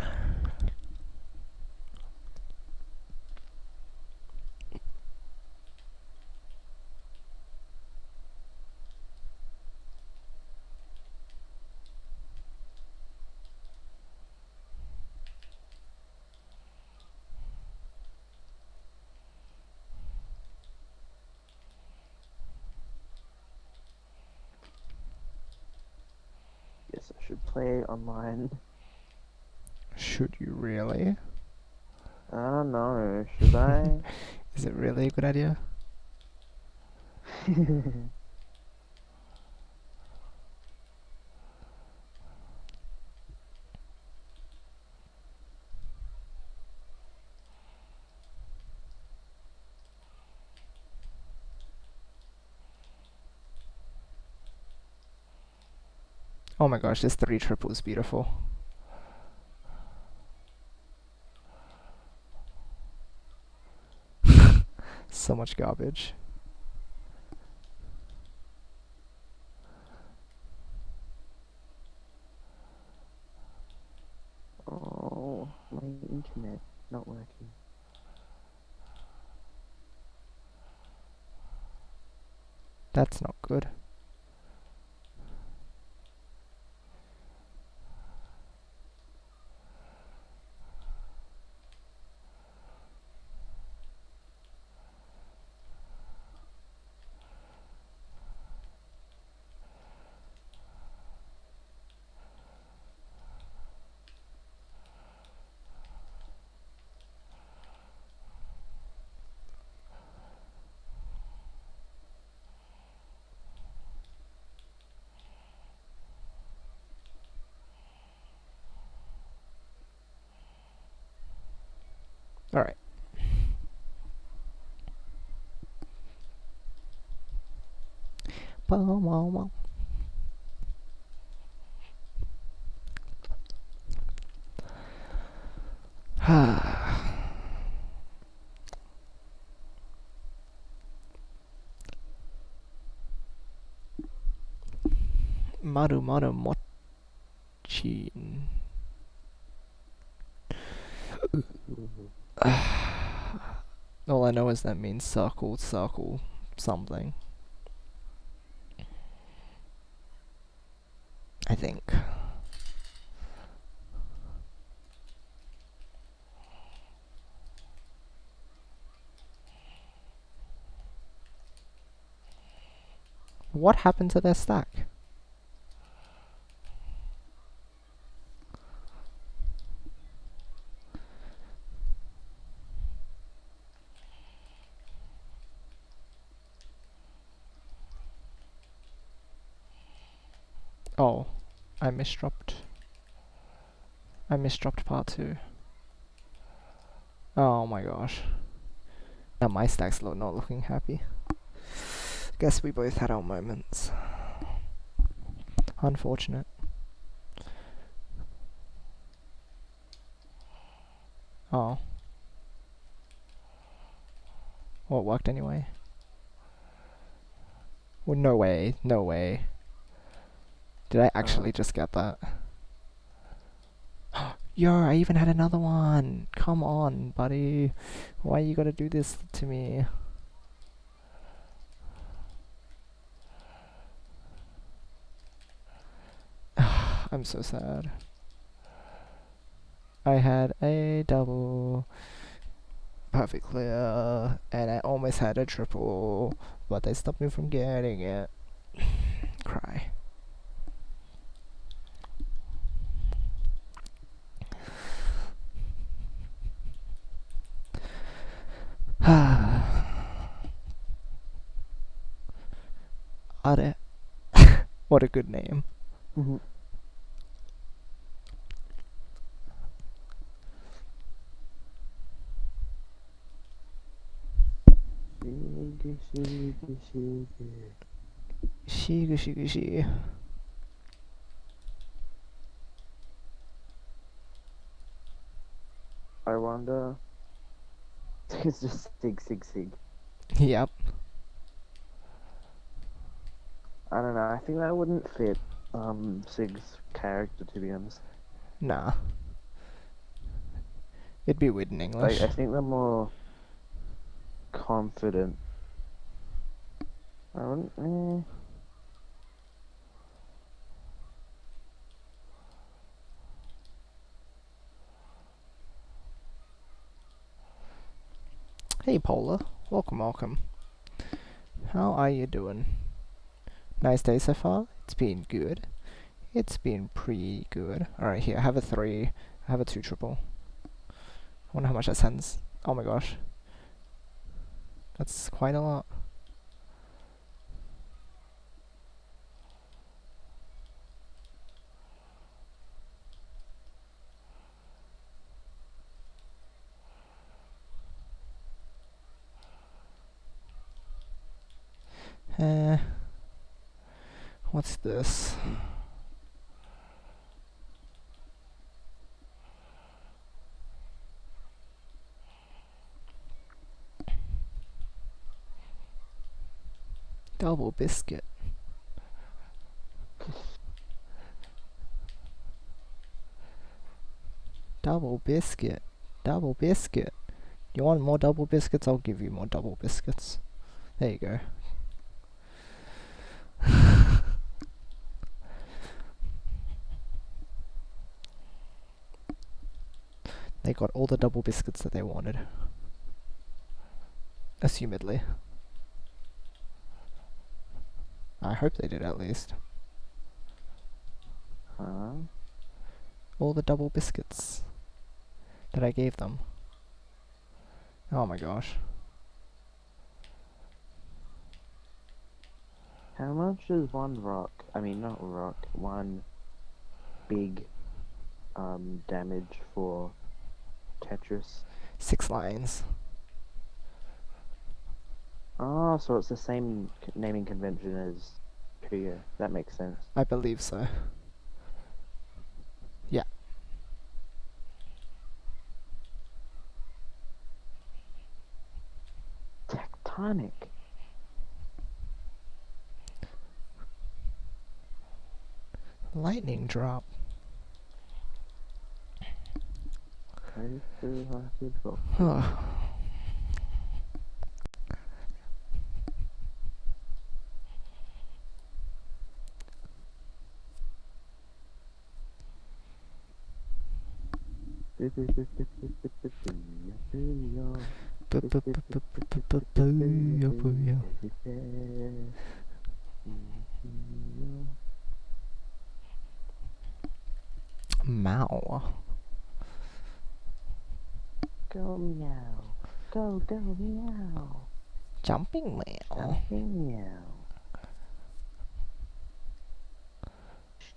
Speaker 2: Yes, I should play online.
Speaker 1: Should you really?
Speaker 2: I don't know. Should I?
Speaker 1: Is it really a good idea? Oh my gosh, this 3 triple is beautiful. So much garbage.
Speaker 2: Oh, my internet not working.
Speaker 1: That's not good. Alright. Maru Maru Mochin. All I know is that means circle, circle, something. I think. What happened to their stack? Oh, I misdropped. I misdropped part 2. Oh my gosh. Now my stack's not looking happy. Guess we both had our moments. Unfortunate. Oh. Well, it worked anyway. Well, no way. No way. Did I actually just get that? Yo, I even had another one. Come on, buddy. Why you gotta do this to me? I'm so sad. I had a double, perfect clear, and I almost had a triple, but they stopped me from getting it. Cry. Are. What a good name. Shiga shiga shi.
Speaker 2: I wonder. It's just sig sig sig.
Speaker 1: Yep.
Speaker 2: I don't know. I think that wouldn't fit Sig's character, to be honest.
Speaker 1: Nah. It'd be weird in English.
Speaker 2: Like, I think they're more confident. I wouldn't.
Speaker 1: Hey Polar. Welcome, welcome. How are you doing? Nice day so far? It's been good. It's been pretty good. Alright, here, I have a 3. I have a 2 triple. I wonder how much that sends. Oh my gosh. That's quite a lot. What's this? Double biscuit. Double biscuit. Double biscuit. You want more double biscuits? I'll give you more double biscuits. There you go. They got all the double biscuits that they wanted. Assumedly. I hope they did at least.
Speaker 2: Huh?
Speaker 1: All the double biscuits that I gave them. Oh my gosh.
Speaker 2: How much is one rock? I mean, not rock. One big damage for Tetris.
Speaker 1: 6 lines.
Speaker 2: Oh, so it's the same naming convention as Puyo. That makes sense.
Speaker 1: I believe so. Yeah.
Speaker 2: Tectonic.
Speaker 1: Lightning drop. Mao.
Speaker 2: Go meow. Go meow.
Speaker 1: Jumping Mao.
Speaker 2: Jumping meow.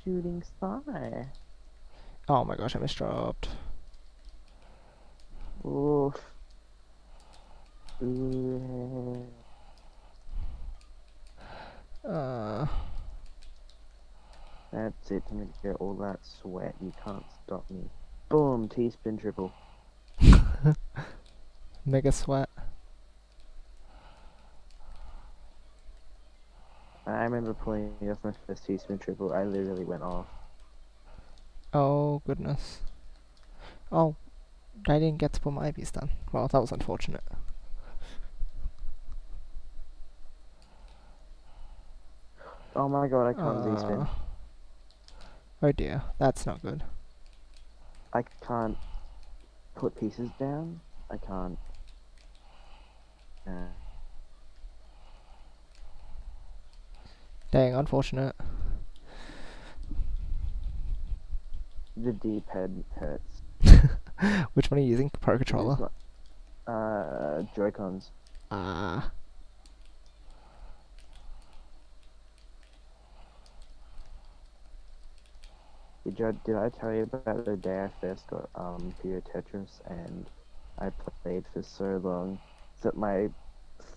Speaker 2: Shooting star.
Speaker 1: Oh my gosh, I misdropped.
Speaker 2: Oof. Ooh. That's it. I'm gonna get all that sweat. You can't stop me. Boom. T-spin triple.
Speaker 1: Mega sweat.
Speaker 2: I remember pulling off my first T-spin triple. I literally went off.
Speaker 1: Oh goodness. Oh, I didn't get to put my IVs done. Well, that was unfortunate.
Speaker 2: Oh my god, I can't Z-spin.
Speaker 1: Oh dear, that's not good.
Speaker 2: I can't put pieces down. I can't.
Speaker 1: Dang, unfortunate.
Speaker 2: The D-pad hurts.
Speaker 1: Which one are you using? Pro controller?
Speaker 2: Joy-Cons.
Speaker 1: Ah.
Speaker 2: Did I tell you about the day I first got PuyoTetris and I played for so long that my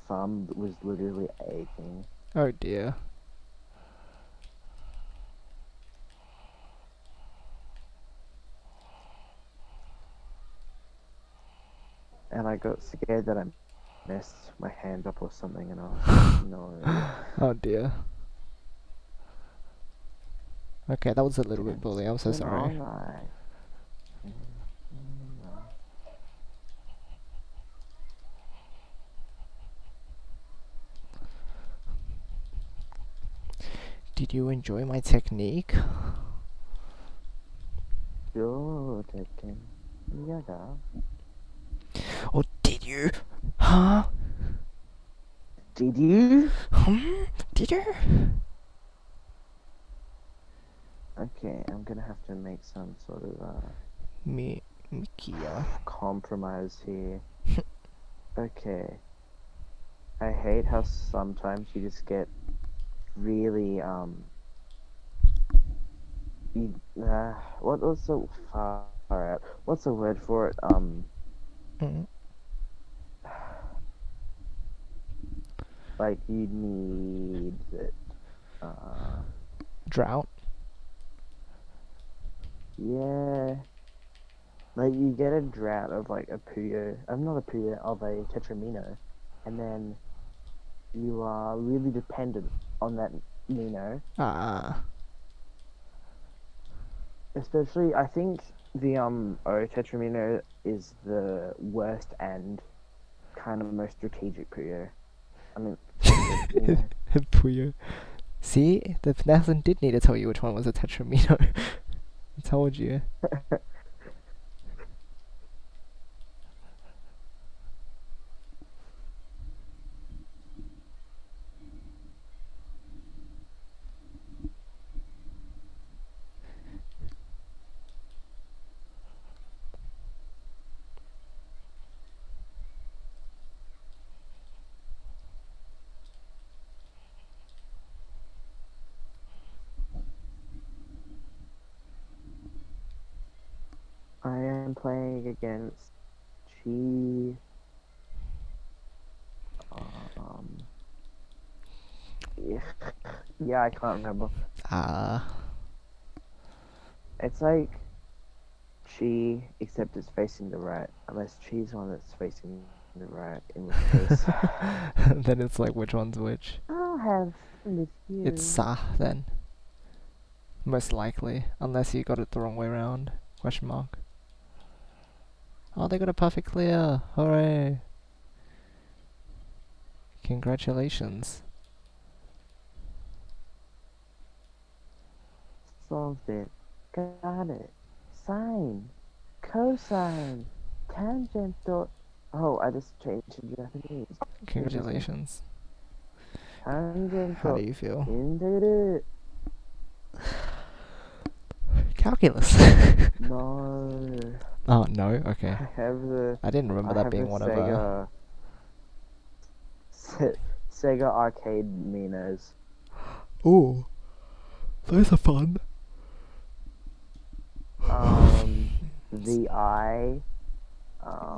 Speaker 2: thumb was literally aching.
Speaker 1: Oh dear.
Speaker 2: And I got scared that I messed my hand up or something and I was like, no.
Speaker 1: Oh dear. Okay, that was a little bit bully. I'm so sorry.
Speaker 2: Alright.
Speaker 1: Did you enjoy my technique?
Speaker 2: Sure, Tekken. Yeah.
Speaker 1: Or did you? Huh?
Speaker 2: Did you?
Speaker 1: Did you?
Speaker 2: Okay, I'm gonna have to make some sort of
Speaker 1: Mikia.
Speaker 2: compromise here. Okay. I hate how sometimes you just get really what's so far out? What's the word for it? Like you need it.
Speaker 1: Drought.
Speaker 2: Yeah. Like you get a drought of like a Puyo. I'm not a Puyo, of a Tetramino, and then you are really dependent on that Mino.
Speaker 1: Ah.
Speaker 2: Especially, I think the O Tetramino is the worst and kind of most strategic Puyo. I mean, Tetramino.
Speaker 1: Puyo. See? The Nathan did need to tell you which one was a Tetramino. I told you.
Speaker 2: I am playing against Chi. Um, yeah, yeah, I can't remember.
Speaker 1: Ah.
Speaker 2: It's like Chi, except it's facing the right. Unless Chi's the one that's facing the right, in which case
Speaker 1: Then it's like, which one's which?
Speaker 2: I'll have fun with
Speaker 1: It's
Speaker 2: you.
Speaker 1: Sa then. Most likely. Unless you got it the wrong way around. Question mark. Oh, they got a perfect clear. Hooray. Congratulations.
Speaker 2: Solved it. Got it. Sine. Cosine. Tangent dot. Oh, I just changed to Japanese. Interesting.
Speaker 1: Congratulations.
Speaker 2: Tangent
Speaker 1: How do
Speaker 2: dot.
Speaker 1: you feel?
Speaker 2: Integral.
Speaker 1: Calculus.
Speaker 2: No.
Speaker 1: Oh, no? Okay. I didn't remember
Speaker 2: I
Speaker 1: that
Speaker 2: have the
Speaker 1: being one of
Speaker 2: Sega arcade Minas.
Speaker 1: Ooh. Those are fun.
Speaker 2: The eye.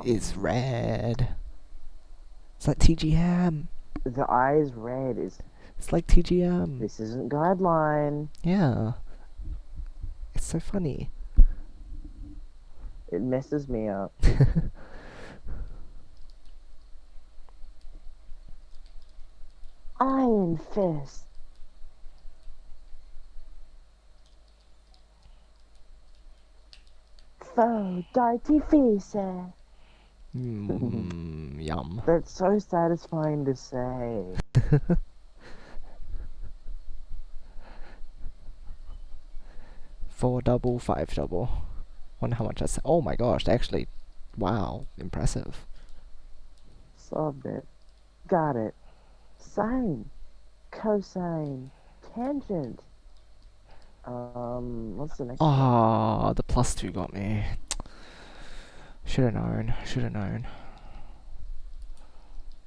Speaker 1: It's red. It's like TGM.
Speaker 2: The eye is red.
Speaker 1: It's like TGM.
Speaker 2: This isn't guideline.
Speaker 1: Yeah. It's so funny.
Speaker 2: It messes me up. Iron Fist. Faux d'artifice.
Speaker 1: Yum.
Speaker 2: That's so satisfying to say.
Speaker 1: 4 double, 5 double. Wonder how much that's. Oh my gosh, actually. Wow, impressive.
Speaker 2: Solved it. Got it. Sine. Cosine. Tangent. What's the next one?
Speaker 1: Ah, the +2 got me. Should have known. Should have known.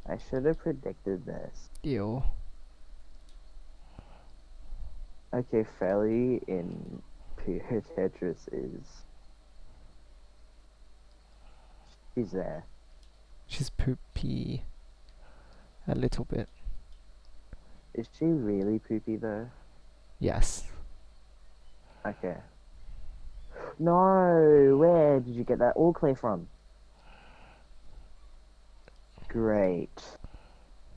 Speaker 2: I should have predicted this.
Speaker 1: Ew.
Speaker 2: Okay, Felly in Pure Tetris is. She's there.
Speaker 1: She's poopy. A little bit.
Speaker 2: Is she really poopy though?
Speaker 1: Yes.
Speaker 2: Okay. No, where did you get that all clear from? Great.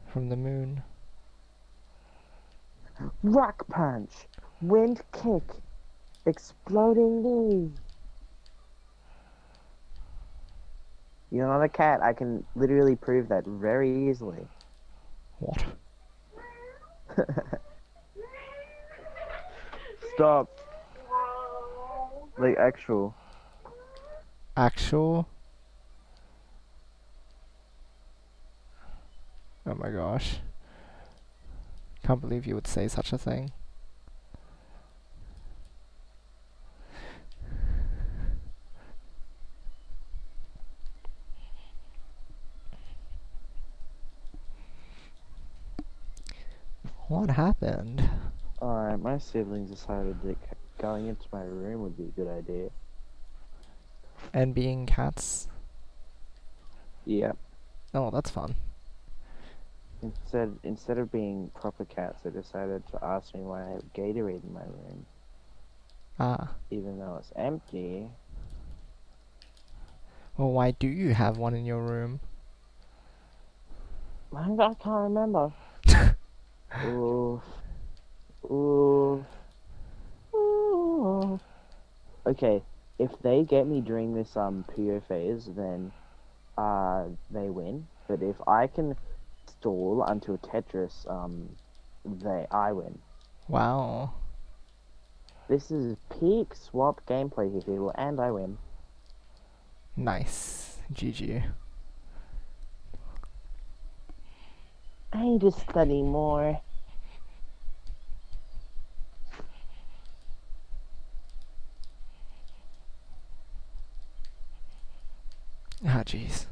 Speaker 1: From the moon.
Speaker 2: Rock punch, wind kick, exploding knee. You're not a cat. I can literally prove that very easily.
Speaker 1: What?
Speaker 2: Stop. Like actual.
Speaker 1: Actual? Oh my gosh. Can't believe you would say such a thing. What happened?
Speaker 2: Alright, my siblings decided that going into my room would be a good idea.
Speaker 1: And being cats?
Speaker 2: Yep.
Speaker 1: Oh, that's fun.
Speaker 2: Instead of being proper cats, they decided to ask me why I have Gatorade in my room,
Speaker 1: Ah.
Speaker 2: even though it's empty.
Speaker 1: Well, why do you have one in your room?
Speaker 2: I can't remember. Oof. Oof. Oof. Okay, if they get me during this Puyo phase, then they win. But if I can stall until Tetris, I win.
Speaker 1: Wow.
Speaker 2: This is peak swap gameplay here, people, and I win.
Speaker 1: Nice. GG.
Speaker 2: I need to study more.
Speaker 1: Ah, jeez.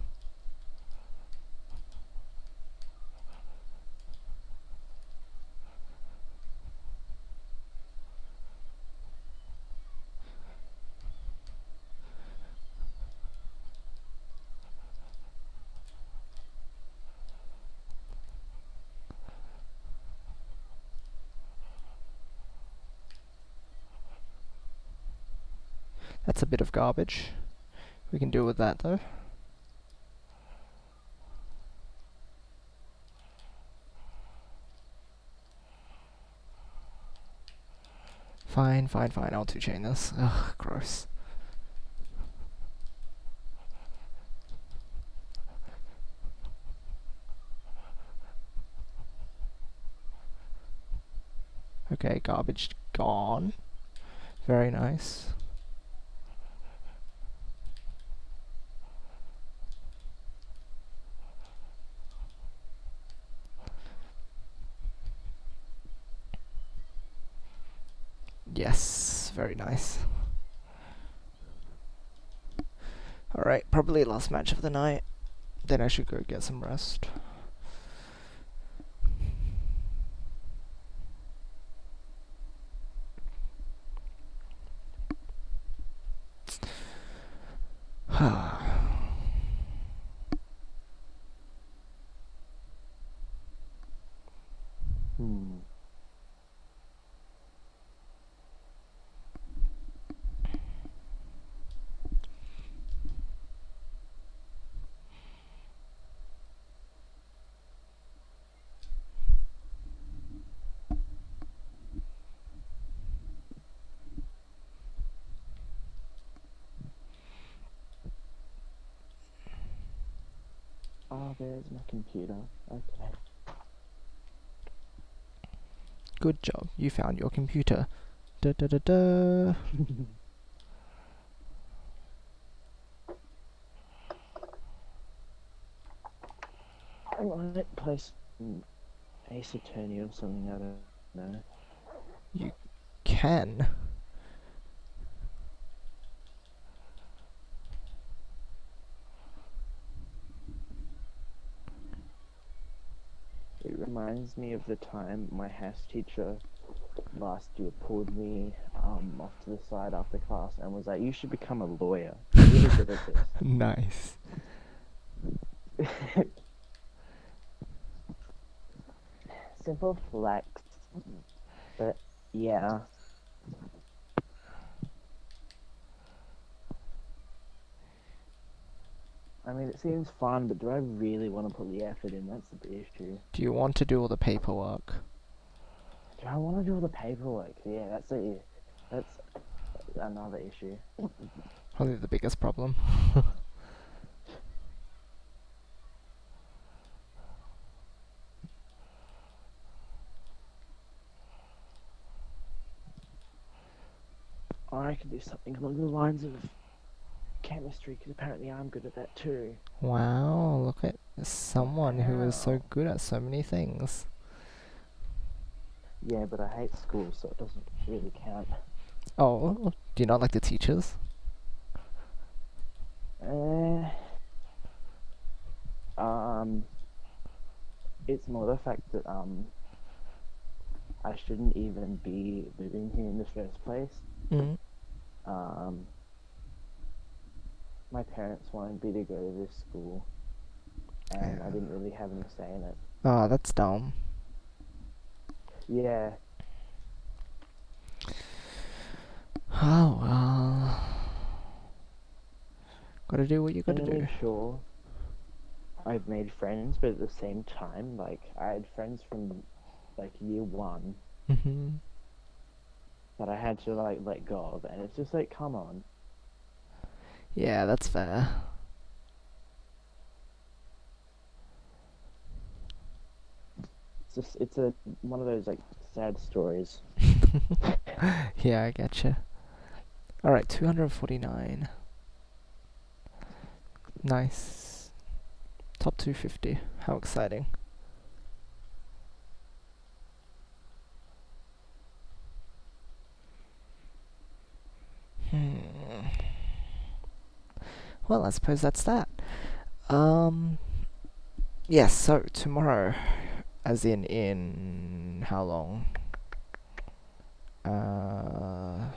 Speaker 1: That's a bit of garbage. We can deal with that though. Fine, fine, fine. I'll two-chain this. Ugh, gross. Okay, garbage gone. Very nice. Yes, very nice. Alright, probably last match of the night. Then I should go get some rest.
Speaker 2: Hmm. Oh, there's my computer. Okay.
Speaker 1: Good job, you found your computer. Da da da da.
Speaker 2: I might play some Ace Attorney or something, I don't know.
Speaker 1: You can.
Speaker 2: It reminds me of the time my house teacher last year pulled me off to the side after class and was like, "You should become a lawyer. You're really good at
Speaker 1: Nice.
Speaker 2: this." Simple flex, but yeah. I mean, it seems fun, but do I really want to put the effort in? That's the issue.
Speaker 1: Do you want to do all the paperwork?
Speaker 2: Do I want to do all the paperwork? Yeah, that's another issue.
Speaker 1: Probably the biggest problem.
Speaker 2: Or I could do something along the lines of chemistry, because apparently I'm good at that too.
Speaker 1: Wow, look at someone who is so
Speaker 2: Wow.
Speaker 1: good at so many things.
Speaker 2: Yeah, but I hate school, so it doesn't really count.
Speaker 1: Oh, do you not like the teachers?
Speaker 2: Uh, um, it's more the fact that I shouldn't even be living here in the first place.
Speaker 1: Mm.
Speaker 2: Um, my parents wanted me to go to this school, and I
Speaker 1: Yeah.
Speaker 2: didn't really have any say in it.
Speaker 1: Oh, that's dumb.
Speaker 2: Yeah,
Speaker 1: Oh well. Gotta do what you
Speaker 2: and
Speaker 1: gotta
Speaker 2: I
Speaker 1: do.
Speaker 2: mean, sure, I've made friends, but at the same time, like I had friends from like year one
Speaker 1: Mhm.
Speaker 2: that I had to like let go of, and it's just like, come on.
Speaker 1: Yeah, that's fair.
Speaker 2: It's a one of those like sad stories.
Speaker 1: Yeah, I getcha. Alright, 249. Nice. Top 250. How exciting. Hmm. Well, I suppose that's that. Um. Yes, so tomorrow, as in how long? Uh,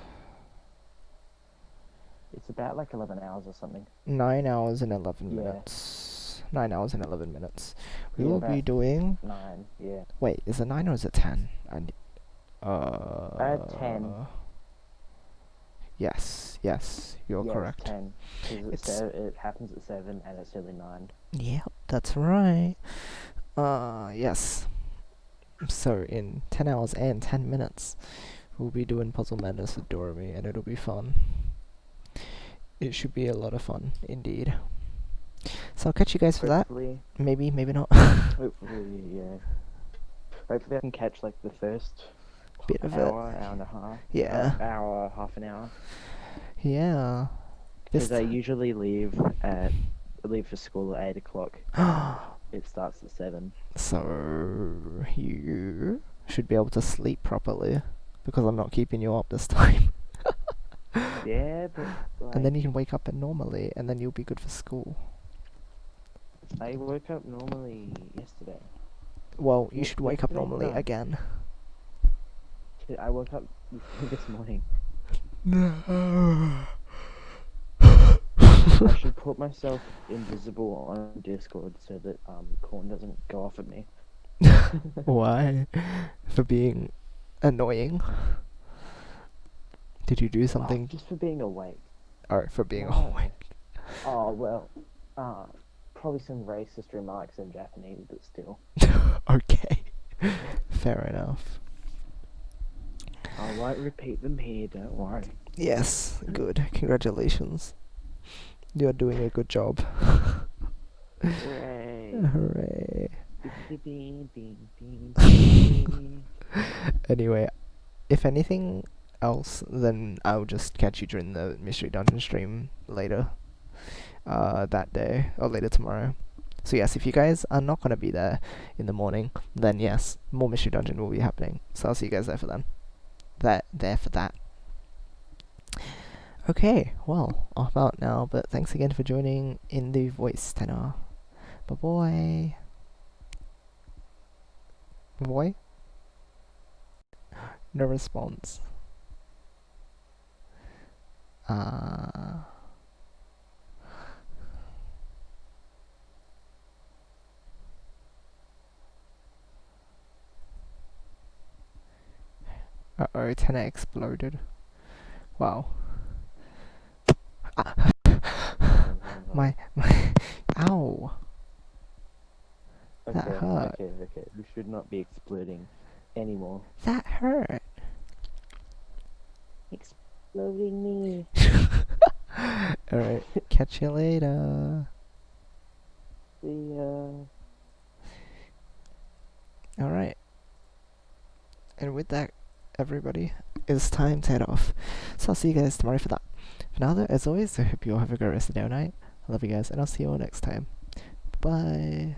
Speaker 2: It's about like 11 hours or something.
Speaker 1: 9 hours and 11
Speaker 2: Yeah,
Speaker 1: minutes. 9 hours and 11 minutes. We
Speaker 2: yeah,
Speaker 1: will be
Speaker 2: about
Speaker 1: doing.
Speaker 2: 9. Yeah,
Speaker 1: Wait, is it 9 or is it 10?
Speaker 2: I had 10.
Speaker 1: Yes, yes, you're
Speaker 2: Yeah, it's
Speaker 1: correct.
Speaker 2: 10 because
Speaker 1: It's.
Speaker 2: it happens at 7 and it's only 9.
Speaker 1: Yep, that's right. Yes. So in 10 hours and 10 minutes, we'll be doing Puzzle Madness with Doremi, and it'll be fun. It should be a lot of fun, indeed. So I'll catch you guys for that.
Speaker 2: Hopefully,
Speaker 1: Maybe, maybe not.
Speaker 2: hopefully, yeah. Hopefully, I can catch like the first
Speaker 1: Bit of it.
Speaker 2: hour, hour and a half,
Speaker 1: Yeah.
Speaker 2: hour, half an hour.
Speaker 1: Yeah. This.
Speaker 2: Because I usually leave for school at 8 o'clock. It starts at 7.
Speaker 1: So you should be able to sleep properly because I'm not keeping you up this time.
Speaker 2: Yeah, but
Speaker 1: And then
Speaker 2: like
Speaker 1: you can wake up normally, and then you'll be good for school.
Speaker 2: I woke up normally yesterday.
Speaker 1: Well, you should wake up
Speaker 2: Yesterday?
Speaker 1: normally
Speaker 2: No,
Speaker 1: again.
Speaker 2: I woke up this morning.
Speaker 1: No.
Speaker 2: I should put myself invisible on Discord so that Corn doesn't go off at me.
Speaker 1: Why? For being annoying? Did you do something?
Speaker 2: Just for being awake.
Speaker 1: Or for being
Speaker 2: No.
Speaker 1: awake?
Speaker 2: Oh well, probably some racist remarks in Japanese, but still.
Speaker 1: Okay. Fair enough.
Speaker 2: I won't repeat them here. Don't worry.
Speaker 1: Yes, good. Congratulations. You're doing a good job.
Speaker 2: Hooray!
Speaker 1: Hooray.
Speaker 2: Bing, bing, bing, bing.
Speaker 1: Anyway, if anything else, then I'll just catch you during the Mystery Dungeon stream later. That day, or later tomorrow. So yes, if you guys are not going to be there in the morning, then yes, more Mystery Dungeon will be happening. So I'll see you guys there for then. There for that. Okay, well, off out now, but thanks again for joining in the voice tenor. Bye-bye. Boy? No response. Uh-oh, tenor exploded. Wow. My, ow. That hurt.
Speaker 2: Okay. We should not be exploding anymore.
Speaker 1: That hurt.
Speaker 2: Exploding me.
Speaker 1: Alright, catch you later.
Speaker 2: See ya.
Speaker 1: Alright. And with that, everybody, it's time to head off. So I'll see you guys tomorrow for that. For now though, as always, I hope you all have a great rest of the day or night. I love you guys, and I'll see you all next time. Bye.